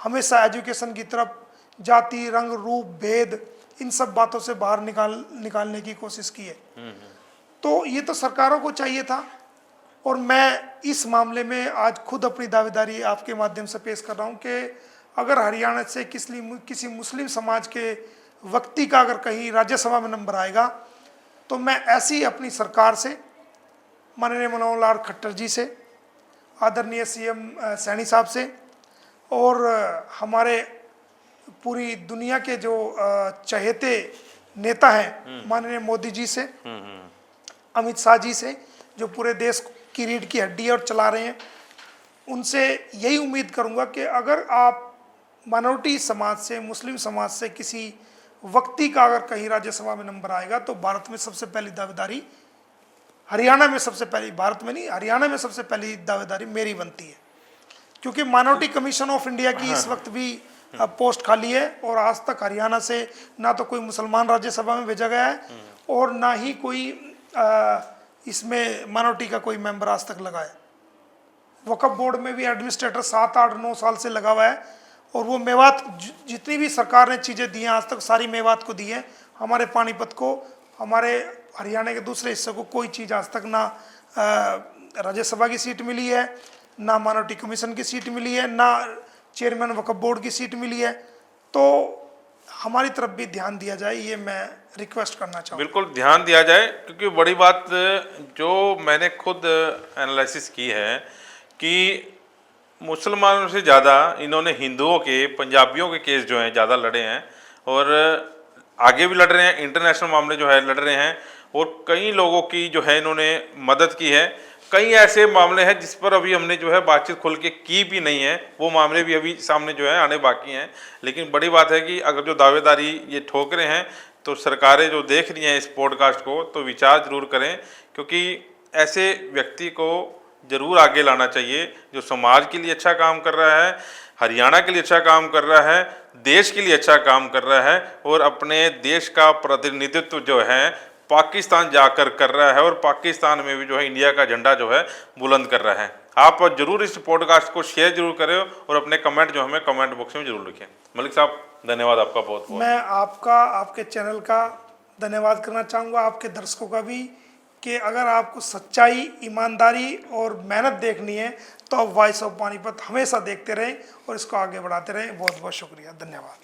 हमेशा एजुकेशन की तरफ जाति, रंग, रूप, भेद, इन सब बातों से बाहर निकालने की कोशिश की है। तो ये तो सरकारों को चाहिए था और मैं इस मामले में आज खुद अपनी दावेदारी आपके माध्यम से पेश कर रहा हूँ कि अगर हरियाणा से किसी मुस्लिम समाज के व्यक्ति का अगर कहीं राज्यसभा में नंबर आएगा तो मैं ऐसी अपनी सरकार से, माननीय मनोहर लाल खट्टर जी से, आदरणीय सीएम सैनी साहब से और हमारे पूरी दुनिया के जो चहेते नेता हैं माननीय मोदी जी से, अमित शाह जी से, जो पूरे देश की रीढ़ की हड्डी है और चला रहे हैं, उनसे यही उम्मीद करूंगा कि अगर आप माइनॉरिटी समाज से, मुस्लिम समाज से किसी व्यक्ति का अगर कहीं राज्यसभा में नंबर आएगा तो भारत में सबसे पहली दावेदारी, हरियाणा में सबसे पहली, भारत में नहीं हरियाणा में सबसे पहली दावेदारी मेरी बनती है। क्योंकि माइनॉरिटी कमीशन ऑफ इंडिया की इस वक्त भी पोस्ट खाली है और आज तक हरियाणा से ना तो कोई मुसलमान राज्यसभा में भेजा गया है और ना ही कोई इसमें माइनॉरिटी का कोई मेंबर आज तक लगा है। वक्फ बोर्ड में भी एडमिनिस्ट्रेटर 7, 8, 9 साल से लगा हुआ है और वो मेवात, जितनी भी सरकार ने चीज़ें दी हैं आज तक सारी मेवात को दी है। हमारे पानीपत को, हमारे हरियाणा के दूसरे हिस्से को कोई चीज़ आज तक ना राज्यसभा की सीट मिली है, ना माइनॉरिटी कमीशन की सीट मिली है, ना चेयरमैन वक्फ बोर्ड की सीट मिली है। तो हमारी तरफ भी ध्यान दिया जाए, ये मैं रिक्वेस्ट करना चाहूँगा। बिल्कुल ध्यान दिया जाए, क्योंकि बड़ी बात जो मैंने खुद एनालिसिस की है कि मुसलमानों से ज़्यादा इन्होंने हिंदुओं के, पंजाबियों के केस जो हैं ज़्यादा लड़े हैं और आगे भी लड़ रहे हैं, इंटरनेशनल मामले जो है लड़ रहे हैं और कई लोगों की जो है इन्होंने मदद की है। कई ऐसे मामले हैं जिस पर अभी हमने जो है बातचीत खुल के की भी नहीं है, वो मामले भी अभी सामने जो है आने बाकी हैं। लेकिन बड़ी बात है कि अगर जो दावेदारी ये ठोक रहे हैं तो सरकारें जो देख रही हैं इस पॉडकास्ट को तो विचार जरूर करें, क्योंकि ऐसे व्यक्ति को जरूर आगे लाना चाहिए जो समाज के लिए अच्छा काम कर रहा है, हरियाणा के लिए अच्छा काम कर रहा है, देश के लिए अच्छा काम कर रहा है और अपने देश का प्रतिनिधित्व जो है पाकिस्तान जाकर कर रहा है और पाकिस्तान में भी जो है इंडिया का झंडा जो है बुलंद कर रहा है। आप जरूर इस पॉडकास्ट को शेयर जरूर करें और अपने कमेंट जो हमें कमेंट बॉक्स में जरूर लिखें। मलिक साहब, धन्यवाद आपका बहुत बहुत। मैं आपका, आपके चैनल का धन्यवाद करना चाहूँगा, आपके दर्शकों का भी, कि अगर आपको सच्चाई, ईमानदारी और मेहनत देखनी है तो आप वॉइस ऑफ पानीपत हमेशा देखते रहें और इसको आगे बढ़ाते रहें। बहुत बहुत शुक्रिया, धन्यवाद।